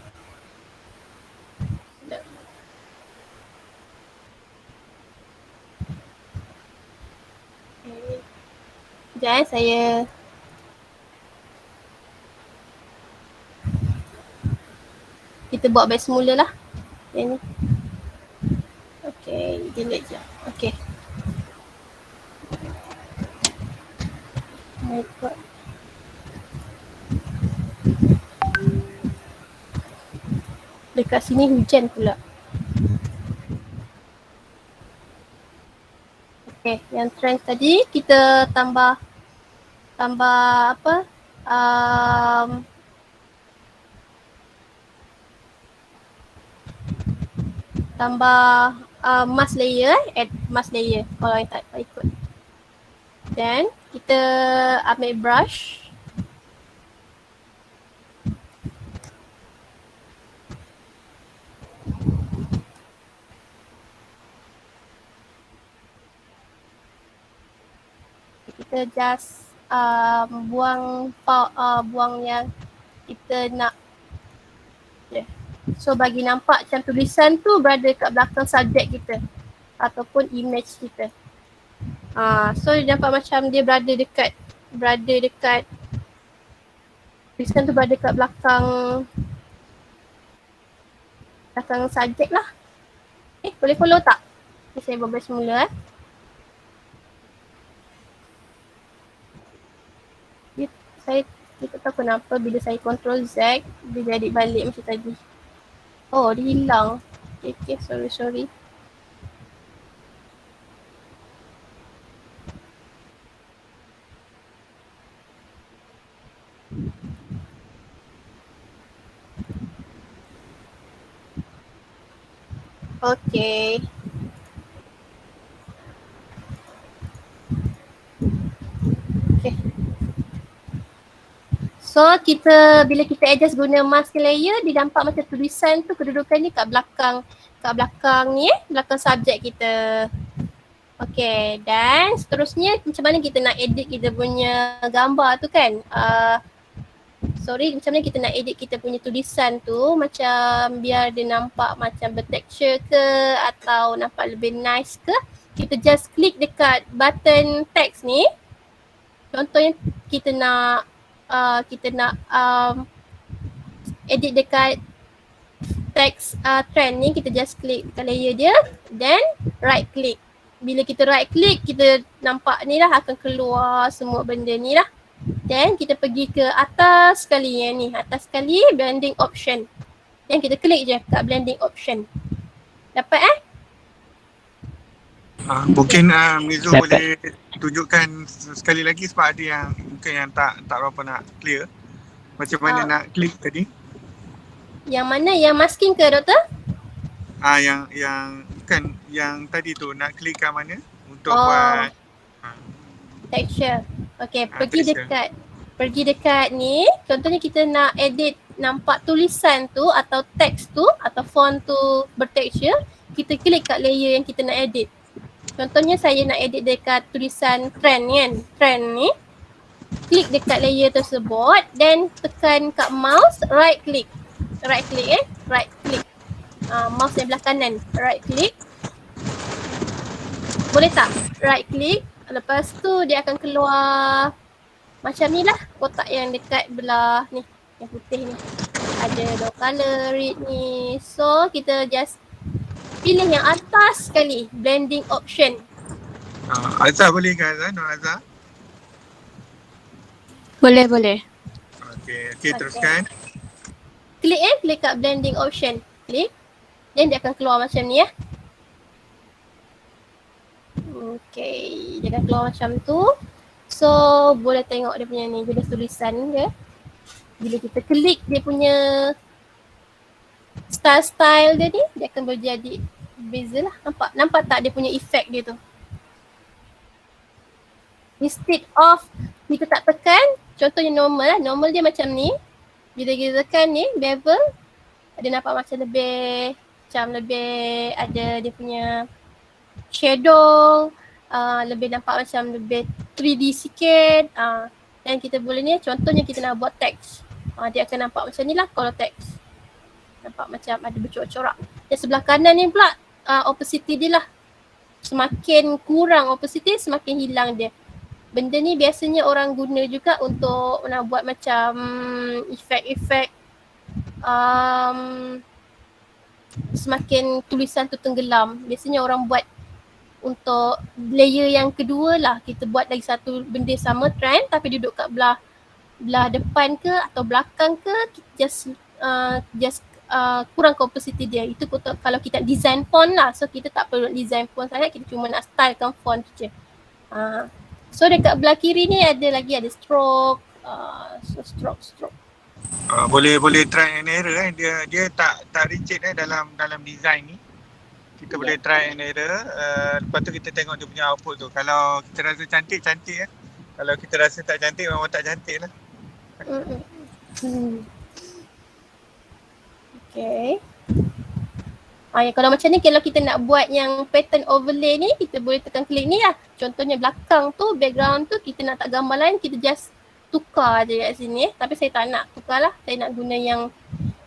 Sekejap saya kita buat back semula lah. Yang ni. Okay, delete je. Okay. My God. Dekat sini hujan pula. Okay, yang trend tadi kita tambah apa? Tambah mask layer, add mask layer kalau yang tak ikut. Then kita ambil brush. Kita just buang yang kita nak. Yeah. So bagi nampak macam tulisan tu berada kat belakang subjek kita ataupun image kita. So dia nampak macam dia berada dekat tulisan tu berada kat belakang subjek lah. Boleh follow tak? Okay, saya buat semula Kita tahu kenapa bila saya Ctrl Z dia jadi balik macam tadi. Oh, dia hilang. Okay, sorry. Okay. So bila kita adjust guna mask layer, dia nampak macam tulisan tu kedudukan ni kat belakang ni belakang subjek kita. Okay, dan seterusnya macam mana kita nak edit kita punya gambar tu kan? Macam mana kita nak edit kita punya tulisan tu macam biar dia nampak macam bertekstur ke atau nampak lebih nice ke? Kita just klik dekat button text ni. Contohnya kita nak edit dekat text trend ni, kita just klik dekat layer dia, then right click. Bila kita right click, kita nampak ni lah akan keluar semua benda ni lah. Then kita pergi ke atas sekali yang ni. Atas sekali blending option. Then kita klik je kat blending option. Dapat Mungkin Mizu Dapat. boleh tunjukkan sekali lagi sebab ada yang mungkin yang tak berapa nak clear. Macam mana nak klik tadi? Yang mana? Yang masking ke doktor? Yang bukan yang tadi tu nak klik kat mana untuk buat texture. Okay, texture. pergi dekat ni. Contohnya kita nak edit nampak tulisan tu atau teks tu atau font tu bertexture. Kita klik kat layer yang kita nak edit. Contohnya saya nak edit dekat tulisan trend kan. Trend ni. Klik dekat layer tersebut. Then tekan kat mouse, right click. Right click right click. Mouse yang belah kanan. Right click. Boleh tak? Right click. Lepas tu dia akan keluar macam ni lah. Kotak yang dekat belah ni. Yang putih ni. Ada dua color read ni. So kita just pilih yang atas sekali. Blending option. Azhar boleh ke Azhar? Nur Azhar? Boleh. Okay, teruskan. Klik klik kat blending option. Klik. Then dia akan keluar macam ni Okay, dia akan keluar macam tu. So boleh tengok dia punya ni jenis tulisan dia. Bila kita klik dia punya style dia ni, dia akan berjadi beza lah. Nampak tak dia punya efek dia tu? Instead of kita tak tekan, contohnya normal lah. Normal dia macam ni. Bila kita tekan ni, bevel, dia nampak macam lebih ada dia punya shadow, lebih nampak macam lebih 3D sikit. Dan kita boleh ni, contohnya kita nak buat teks. Dia akan nampak macam ni lah kalau teks. Nampak macam ada bercorak-corak. Dan sebelah kanan ni pula opacity dia lah. Semakin kurang opacity, semakin hilang dia. Benda ni biasanya orang guna juga untuk nak buat macam efek-efek semakin tulisan tu tenggelam. Biasanya orang buat untuk layer yang kedua lah. Kita buat lagi satu benda sama trend tapi duduk kat belah depan ke atau belakang ke, just kurang opacity dia. Itu kalau kita design font lah. So kita tak perlu design font sangat, kita cuma nak stylekan font je. So dekat belah kiri ni ada stroke. So stroke. Boleh try and error dia tak rigid dalam design ni. Kita boleh try and error. Lepas tu kita tengok dia punya output tu. Kalau kita rasa cantik Kalau kita rasa tak cantik, memang tak cantik lah. Okay. Kalau macam ni, kalau kita nak buat yang pattern overlay ni, kita boleh tekan klik ni lah. Contohnya belakang tu, background tu, kita nak tak gambar lain, kita just tukar je kat sini. Tapi saya tak nak tukar lah. Saya nak guna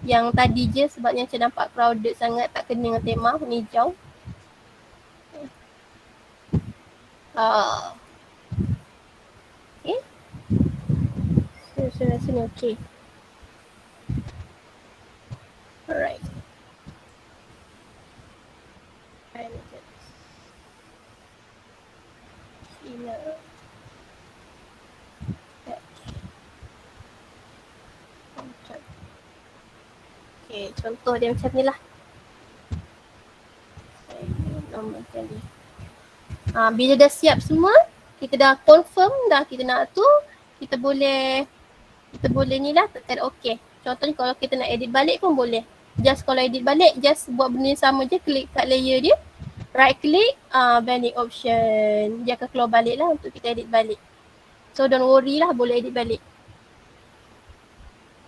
yang tadi je sebabnya macam nampak crowded sangat, tak kena dengan tema ni hijau. Okay. Sini okay. Alright. Okay, contoh dia macam ni lah. Nombor kali. Bila dah siap semua, kita dah confirm dah kita nak tu, kita boleh ni lah tekan OK. Contohnya kalau kita nak edit balik pun boleh. Just kalau edit balik, just buat benda yang sama je, klik kat layer dia, right click, blending option. Dia akan keluar balik lah untuk kita edit balik. So don't worry lah, boleh edit balik.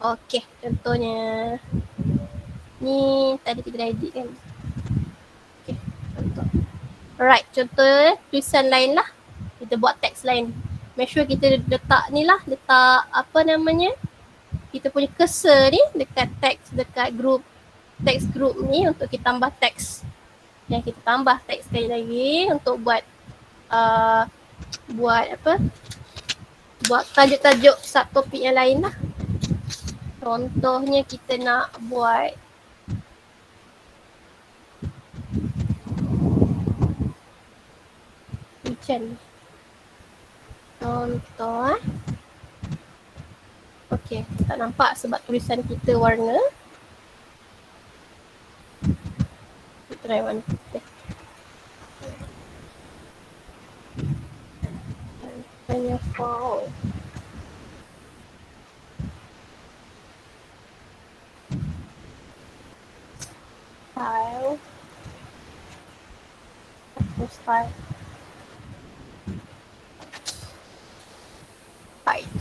Okay, contohnya ni tadi kita dah edit kan. Okay, contoh. Alright, contoh tulisan lain lah. Kita buat teks lain. Make sure kita letak ni lah, letak apa namanya, kita punya cursor ni dekat teks, dekat group, teks group ni untuk kita tambah teks. Yang kita tambah teks sekali lagi untuk buat buat tajuk-tajuk subtopik yang lain lah. Contohnya kita nak buat hujan. Contoh Okay, tak nampak sebab tulisan kita warna. Kita try warna putih. Hanya font. Style. Style.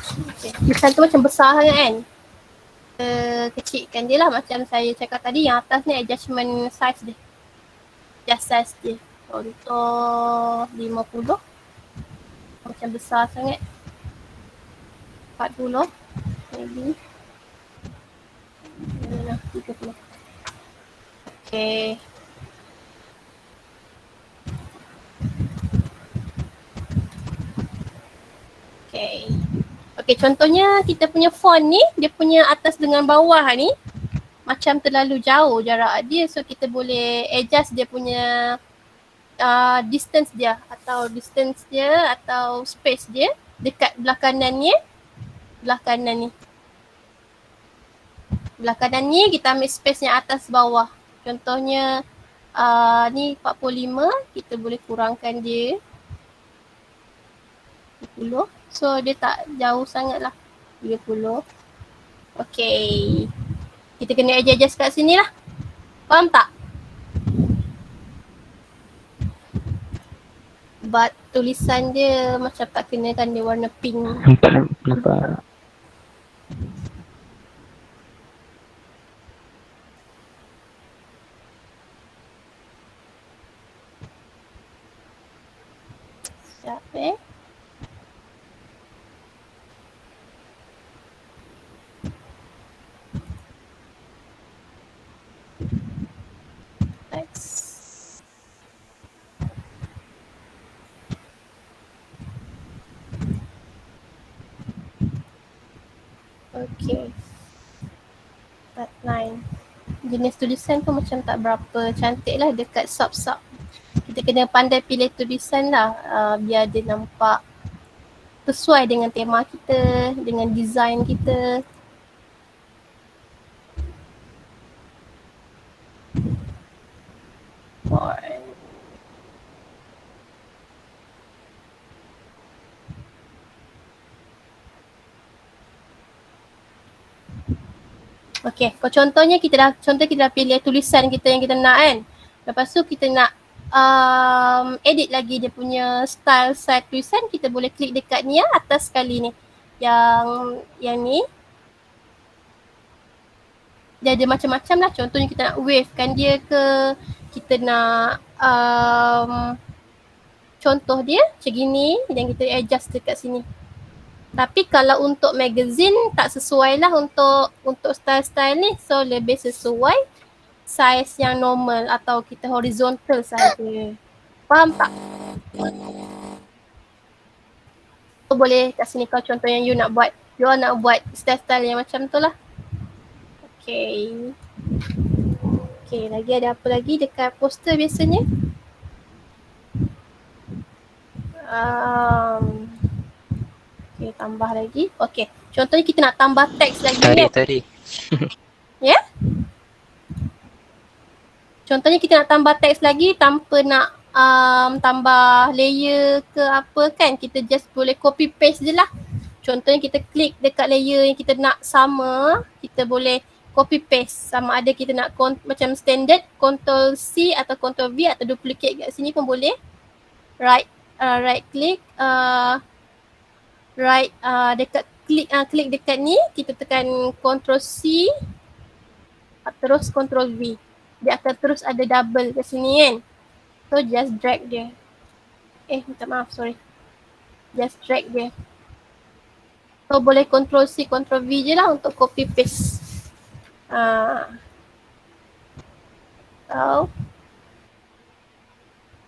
Okay. Tulisan tu macam besar sangat kan? Kecilkan dia lah macam saya cakap tadi, yang atas ni adjustment size dia. Adjust size dia. Contoh 50. Macam besar sangat. 40. Maybe. 30. Okay. Okay. Okay, contohnya kita punya font ni, dia punya atas dengan bawah ni macam terlalu jauh jarak dia. So kita boleh adjust dia punya distance dia atau space dia dekat belah kanan ni. Belah kanan ni kita ambil space yang atas bawah. Contohnya ni 45, kita boleh kurangkan dia 30. So dia tak jauh sangat lah, 30. Okay, kita kena adjust kat sini lah. Faham tak? But tulisan dia macam tak kenakan dia warna pink. Nampak. Sekejap Next. Okay. Part 9. Jenis tulisan pun macam tak berapa cantik lah dekat sub-sub. Kita kena pandai pilih tulisan lah biar dia nampak sesuai dengan tema kita, dengan design kita. Okay, contohnya kita dah pilih tulisan kita yang kita nak kan. Lepas tu kita nak edit lagi dia punya style side tulisan, kita boleh klik dekat ni atas sekali ni. Yang ni. Dia ada macam-macam lah. Contohnya kita nak wavekan dia ke, kita nak contoh dia macam gini dan kita adjust dekat sini. Tapi kalau untuk magazine tak sesuai lah untuk style-style ni. So lebih sesuai size yang normal atau kita horizontal saja. Faham tak? So boleh kat sini kau contoh yang you nak buat style-style yang macam tu lah. Okay. Okay, lagi ada apa lagi dekat poster biasanya? Okay, tambah lagi. Okay, contohnya kita nak tambah teks lagi ni. Tarik. Ya? Yeah? Contohnya kita nak tambah teks lagi tanpa nak tambah layer ke apa kan. Kita just boleh copy paste je lah. Contohnya kita klik dekat layer yang kita nak sama, kita boleh copy paste. Sama ada kita nak macam standard, Ctrl C atau Ctrl V atau duplicate kat sini pun boleh. Right click, dekat klik dekat ni, kita tekan Ctrl C terus Ctrl V. Dia akan terus ada double kat sini kan. So just drag dia. Minta maaf, sorry. Just drag dia. So boleh Ctrl C, Ctrl V je lah untuk copy paste.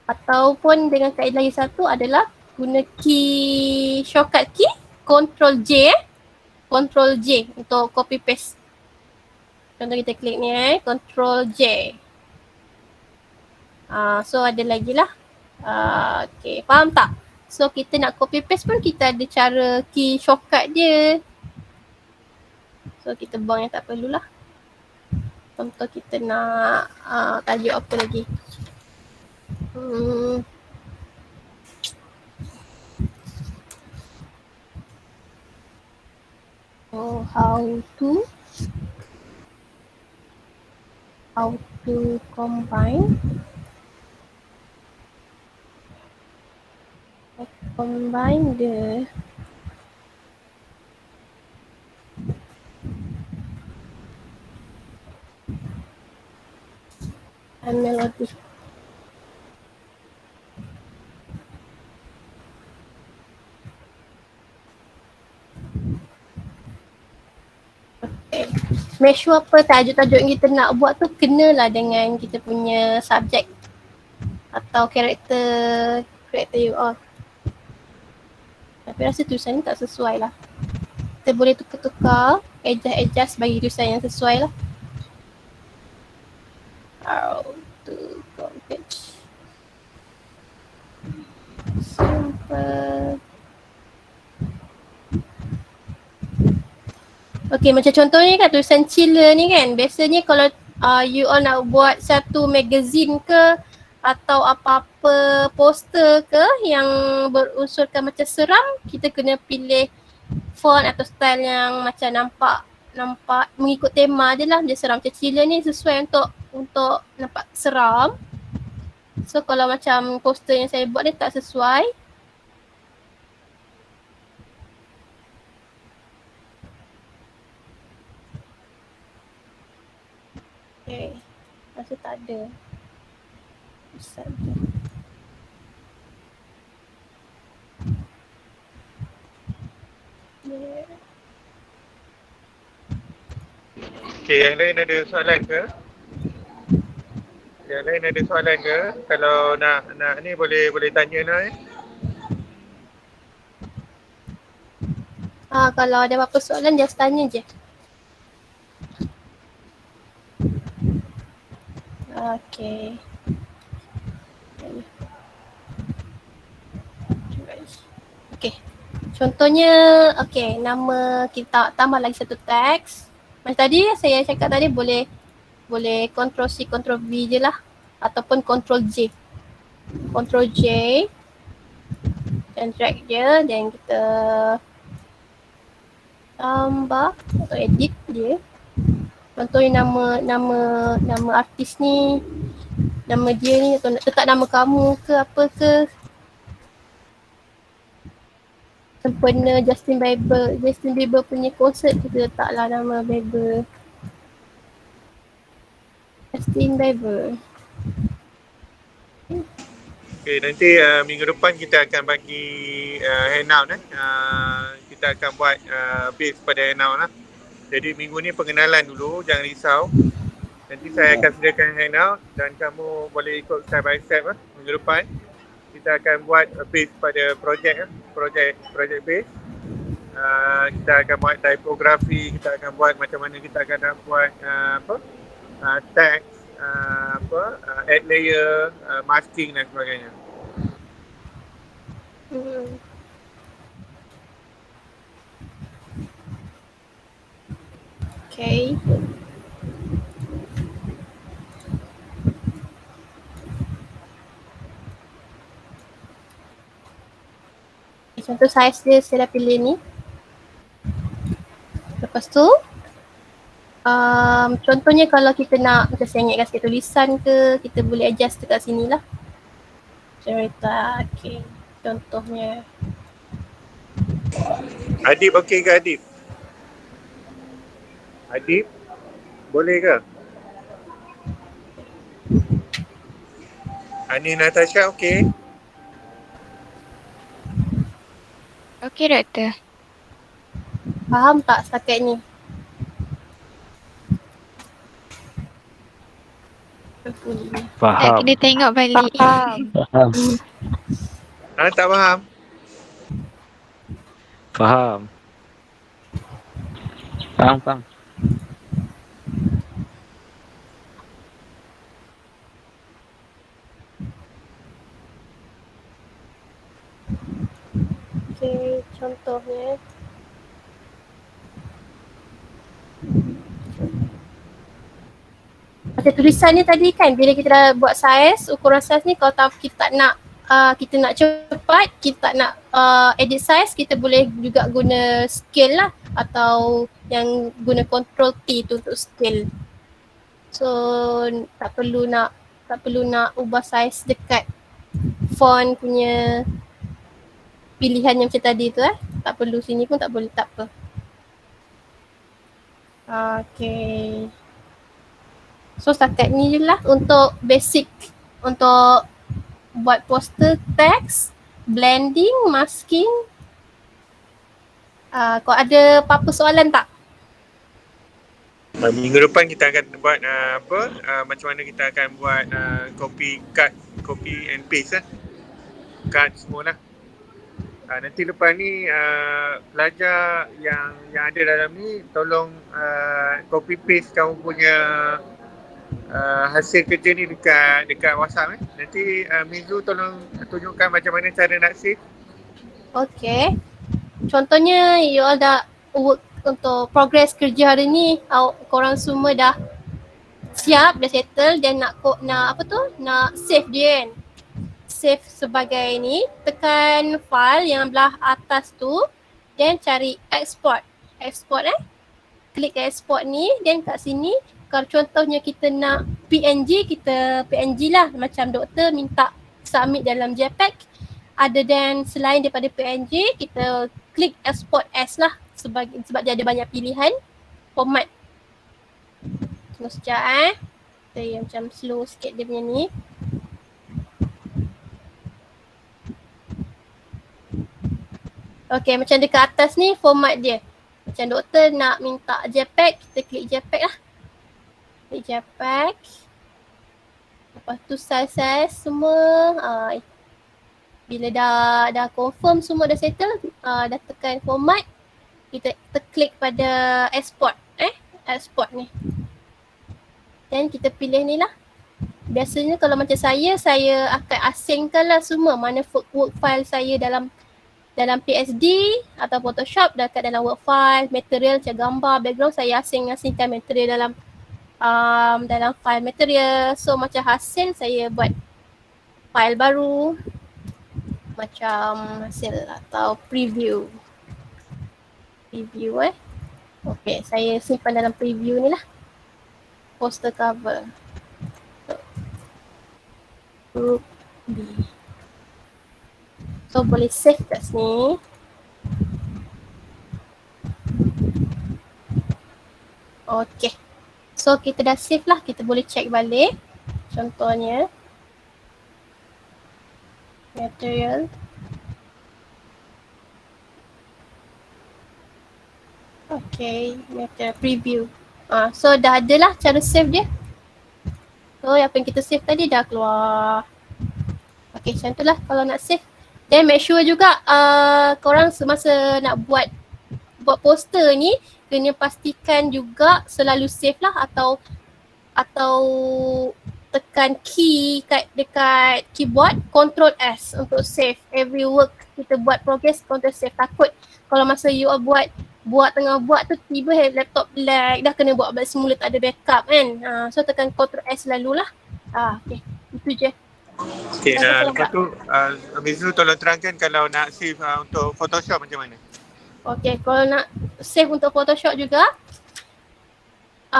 Ataupun dengan kaedah lagi satu adalah guna key, shortcut key Ctrl J untuk copy paste. Contoh kita klik ni Ctrl J. So ada lagi lah. Okay, faham tak? So kita nak copy paste pun kita ada cara key shortcut dia. So kita buang yang tak perlulah. Contoh kita nak tajuk apa lagi? So how to combine the and melody. Okay. Make sure apa tajuk-tajuk yang kita nak buat tu kenalah dengan kita punya subjek atau karakter you all. Tapi rasa tulisan ni tak sesuai lah. Kita boleh tukar-tukar, adjust bagi tulisan yang sesuai lah. How to page. Simple. Okay, macam contohnya kan tulisan chiller ni kan. Biasanya kalau you all nak buat satu magazine ke atau apa-apa poster ke yang berunsurkan macam seram, kita kena pilih font atau style yang macam nampak mengikut tema je lah. Dia seram. Macam chiller ni sesuai untuk nampak seram. So kalau macam poster yang saya buat ni tak sesuai, okay, rasa tak ada. Besar je. Yeah. Okay, yang lain ada soalan ke? Yang lain ada soalan ke? Kalau nak ni boleh tanya lah Kalau ada apa-apa soalan just tanya je. Okay. Okay. Contohnya, okay, nama kita tambah lagi satu teks. Macam tadi saya cakap tadi boleh Ctrl C, Ctrl V je lah. Ataupun Ctrl J. Ctrl J. Dan drag dia. Dan kita tambah atau edit dia. Contohnya nama artis ni, nama dia ni atau letak nama kamu ke apa ke. Sempena Justin Bieber punya konsert, kita letaklah nama Bieber. Justin Bieber. Okay, nanti minggu depan kita akan bagi handout kita akan buat base pada handout lah. Jadi minggu ni pengenalan dulu, jangan risau. Nanti saya akan sediakan handout dan kamu boleh ikut step by step lah. Minggu depan kita akan buat base pada projek base. Kita akan buat typography, kita akan buat macam mana kita akan nak buat text, add layer, masking dan sebagainya. Okay. Contoh saiz dia saya dah pilih ni. Lepas tu contohnya kalau kita nak macam saya ingatkan sikit tulisan ke, kita boleh adjust dekat sini lah. Cerita, okay. Contohnya Adib okey ke Adib? Adib, boleh ke? Ani Natasha okey? Okey, Doktor. faham tak setakat ni? Tak Faham. kena tengok balik. Faham. Tak faham? Faham. Faham. Okay, contohnya macam tulisan ni tadi kan, bila kita dah buat saiz, ukuran saiz ni kalau kita tak nak kita nak cepat, kita tak nak edit size, kita boleh juga guna scale lah, atau yang guna control T tu untuk scale. So tak perlu nak ubah size dekat font punya pilihan yang macam tadi tu tak perlu, sini pun tak boleh, tak apa. Okay. So setakat ni je lah untuk basic untuk buat poster, teks, blending, masking. Kau ada apa-apa soalan tak? Minggu depan kita akan buat macam mana kita akan buat copy and paste cut semua lah. Nanti lepas ni pelajar yang ada dalam ni tolong copy paste kamu punya hasil kerja ni dekat WhatsApp Nanti Mizu tolong tunjukkan macam mana cara nak save. Okay. Contohnya you all dah work untuk progress kerja hari ni, korang semua dah siap, dah settle, dan nak save dia kan. Save sebagai ni, tekan file yang belah atas tu, dan cari export. Klik export ni, dan kat sini kalau contohnya kita nak PNG, kita PNG lah, macam doktor minta submit dalam JPEG. Other than selain daripada PNG, kita klik export as lah, sebab dia ada banyak pilihan format. Tunggu sekejap kita yang macam slow sikit dia punya ni. Okay, macam dekat atas ni format dia. Macam doktor nak minta JPEG, kita klik JPEG lah. Klik JPEG. Lepas tu size semua. Bila dah confirm semua dah settle, dah tekan format, kita klik pada export. Export ni. Dan kita pilih ni lah. Biasanya kalau macam saya akan asingkan lah semua mana work file saya dalam PSD atau Photoshop dekat dalam work file, material macam gambar, background, saya asingkan material dalam file material. So macam hasil saya buat file baru macam hasil atau preview. Okay, saya simpan dalam preview ni lah. Poster cover. Group B. So boleh save kat sini. Okay. So kita dah save lah, kita boleh check balik. Contohnya material. Okay, material preview. So dah ada lah cara save dia. So apa yang kita save tadi dah keluar. Okay, macam tu lah kalau nak save. Then make sure juga korang semasa nak buat poster ni kena pastikan juga selalu save lah, atau tekan key dekat keyboard Ctrl S untuk save. Every work kita buat progress Ctrl save. Takut kalau masa you all buat tengah buat tu tiba laptop lag, dah kena buat balik semula, tak ada backup kan. So tekan Ctrl S selalulah. Okay, itu je. Okay, lepas tu Mizu tolong terangkan kalau nak save untuk Photoshop macam mana? Okay, kalau nak save untuk Photoshop juga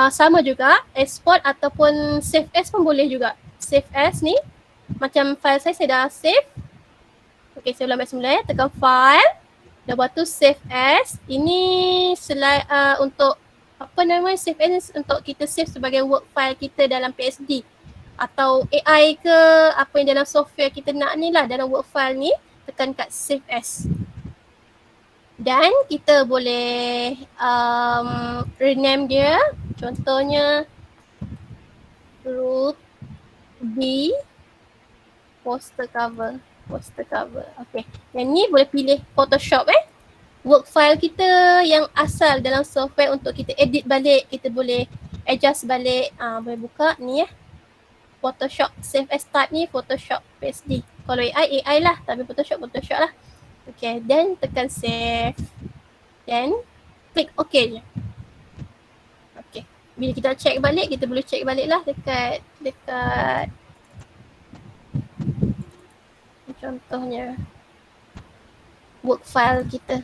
sama juga, export ataupun save as pun boleh juga. Save as ni macam file saya dah save. Okay, saya ulang balik semula tekan file, lepas tu save as. Ini untuk save as untuk kita save sebagai work file kita dalam PSD atau AI ke apa yang dalam software kita nak ni lah, dalam work file ni tekan kat save as. Dan kita boleh rename dia, contohnya group B poster cover. Okay, yang ni boleh pilih Photoshop work file kita yang asal dalam software untuk kita edit balik, kita boleh adjust balik. Boleh buka ni Photoshop save as start ni Photoshop PSD. Kalau AI lah, tapi Photoshop lah. Okay, then tekan save. Then klik OK je. Okay, bila kita check balik, kita boleh check balik lah dekat contohnya work file kita.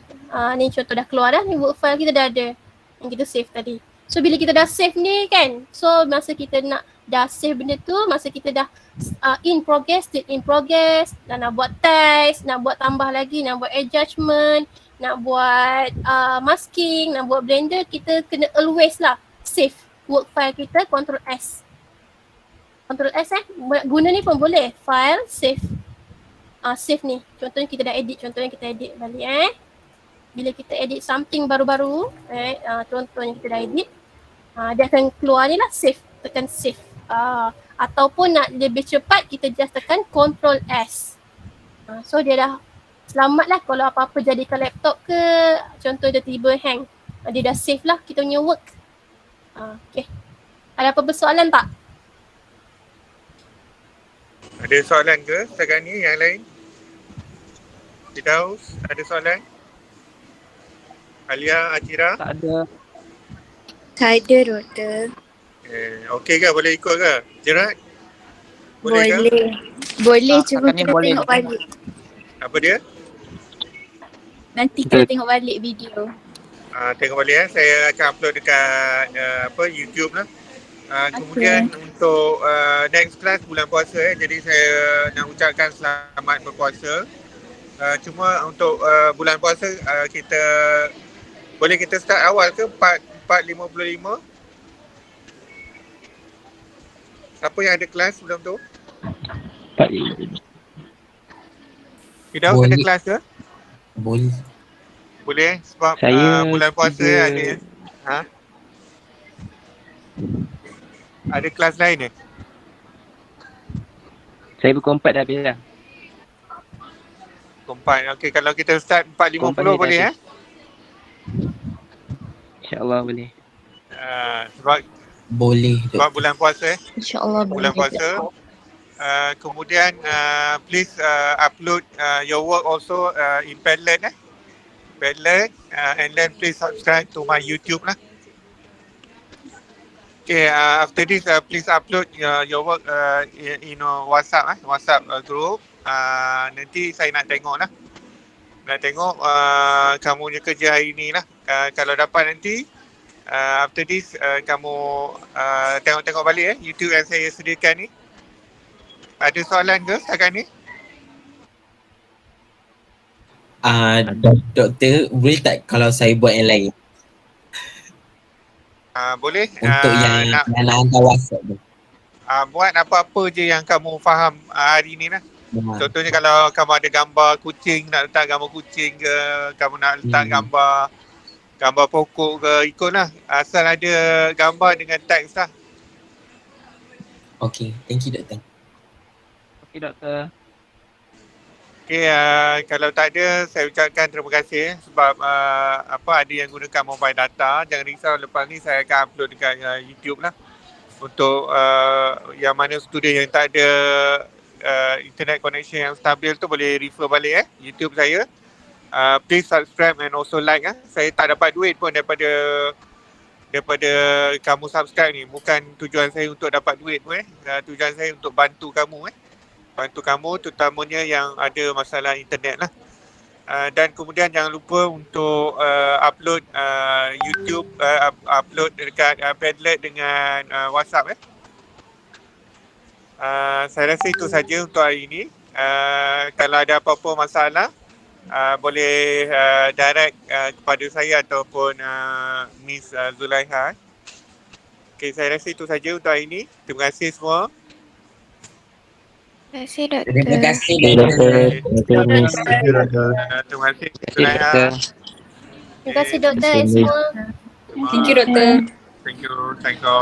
Ni contoh dah keluar dah, ni work file kita dah ada yang kita save tadi. So bila kita dah save ni kan, so masa kita nak dah save benda tu, masa kita dah in progress, still in progress, dan nak buat test, nak buat tambah lagi, nak buat adjustment, nak buat masking, nak buat blender, kita kena always lah save work file kita, Ctrl S. Ctrl S guna ni pun boleh, file, save. Save ni, contohnya kita dah edit, contohnya kita edit balik bila kita edit something baru-baru, contohnya kita dah edit, dia akan keluar ni lah, save, tekan save. Ataupun nak lebih cepat, kita just tekan Ctrl S. So dia dah selamat lah kalau apa-apa jadi ke laptop ke, contoh dia tiba hang, dia dah save lah kita punya work. Okay. Ada apa-apa soalan tak? Ada soalan ke setakat ni yang lain? Firdaus, ada soalan? Alia, Atira? Tak ada. Tak ada, doktor. Okey ke? Boleh ikut ke? Jerat? Boleh ke? Boleh, cuba Kakak ni kita boleh. tengok balik. Apa dia? Nanti kita tengok balik video. Tengok balik saya akan upload dekat YouTube lah. Kemudian untuk next class bulan puasa jadi saya nak ucapkan selamat berpuasa. Cuma untuk bulan puasa kita boleh kita start awal ke 4.55? Siapa yang ada kelas sebelum tu? Firdaus ada kelas ke? Boleh. Boleh sebab Saya bulan puasa ada. Ada kelas lain Saya pukul 4 dah habis dah. Kompat. Okey, kalau kita start 4.50 Kompat ni boleh dah InsyaAllah boleh. Sebab Boleh. bulan puasa InsyaAllah bulan puasa. Kemudian please upload your work also in Padlet Padlet and then please subscribe to my YouTube lah. Okay, after this please upload your work in WhatsApp WhatsApp group. Nanti saya nak tengok lah. Nak tengok kamu punya kerja hari ni lah. Kalau dapat nanti after this kamu tengok-tengok balik YouTube yang saya sediakan ni. Ada soalan ke setakat ni? Doktor, boleh tak kalau saya buat yang lain? Boleh. Untuk yang nak hantar WhatsApp tu. Buat apa-apa je yang kamu faham hari ni lah. Contohnya kalau kamu ada gambar kucing, nak letak gambar kucing ke, kamu nak letak gambar pokok ke, ikutlah. Asal ada gambar dengan teks lah. Okay, thank you doktor. Okay doktor. Okay, kalau tak ada, saya ucapkan terima kasih sebab ada yang gunakan mobile data. Jangan risau, lepas ni saya akan upload dekat YouTube lah. Untuk yang mana student yang tak ada internet connection yang stabil tu boleh refer balik YouTube saya. Please subscribe and also like. Saya tak dapat duit pun daripada kamu subscribe ni. Bukan tujuan saya untuk dapat duit pun tujuan saya untuk bantu kamu bantu kamu terutamanya yang ada masalah internet lah. Dan kemudian jangan lupa untuk upload YouTube, upload dekat Padlet dengan WhatsApp saya rasa itu saja untuk hari ini. Kalau ada apa-apa masalah boleh direct kepada saya ataupun Miss Zulaiha. Okay, saya rasa itu saja untuk hari ini. Terima kasih semua. Terima kasih doktor. Terima kasih doktor. Terima kasih Zulaiha. Terima kasih doktor semua. Thank you doktor. Thank you. Thank you.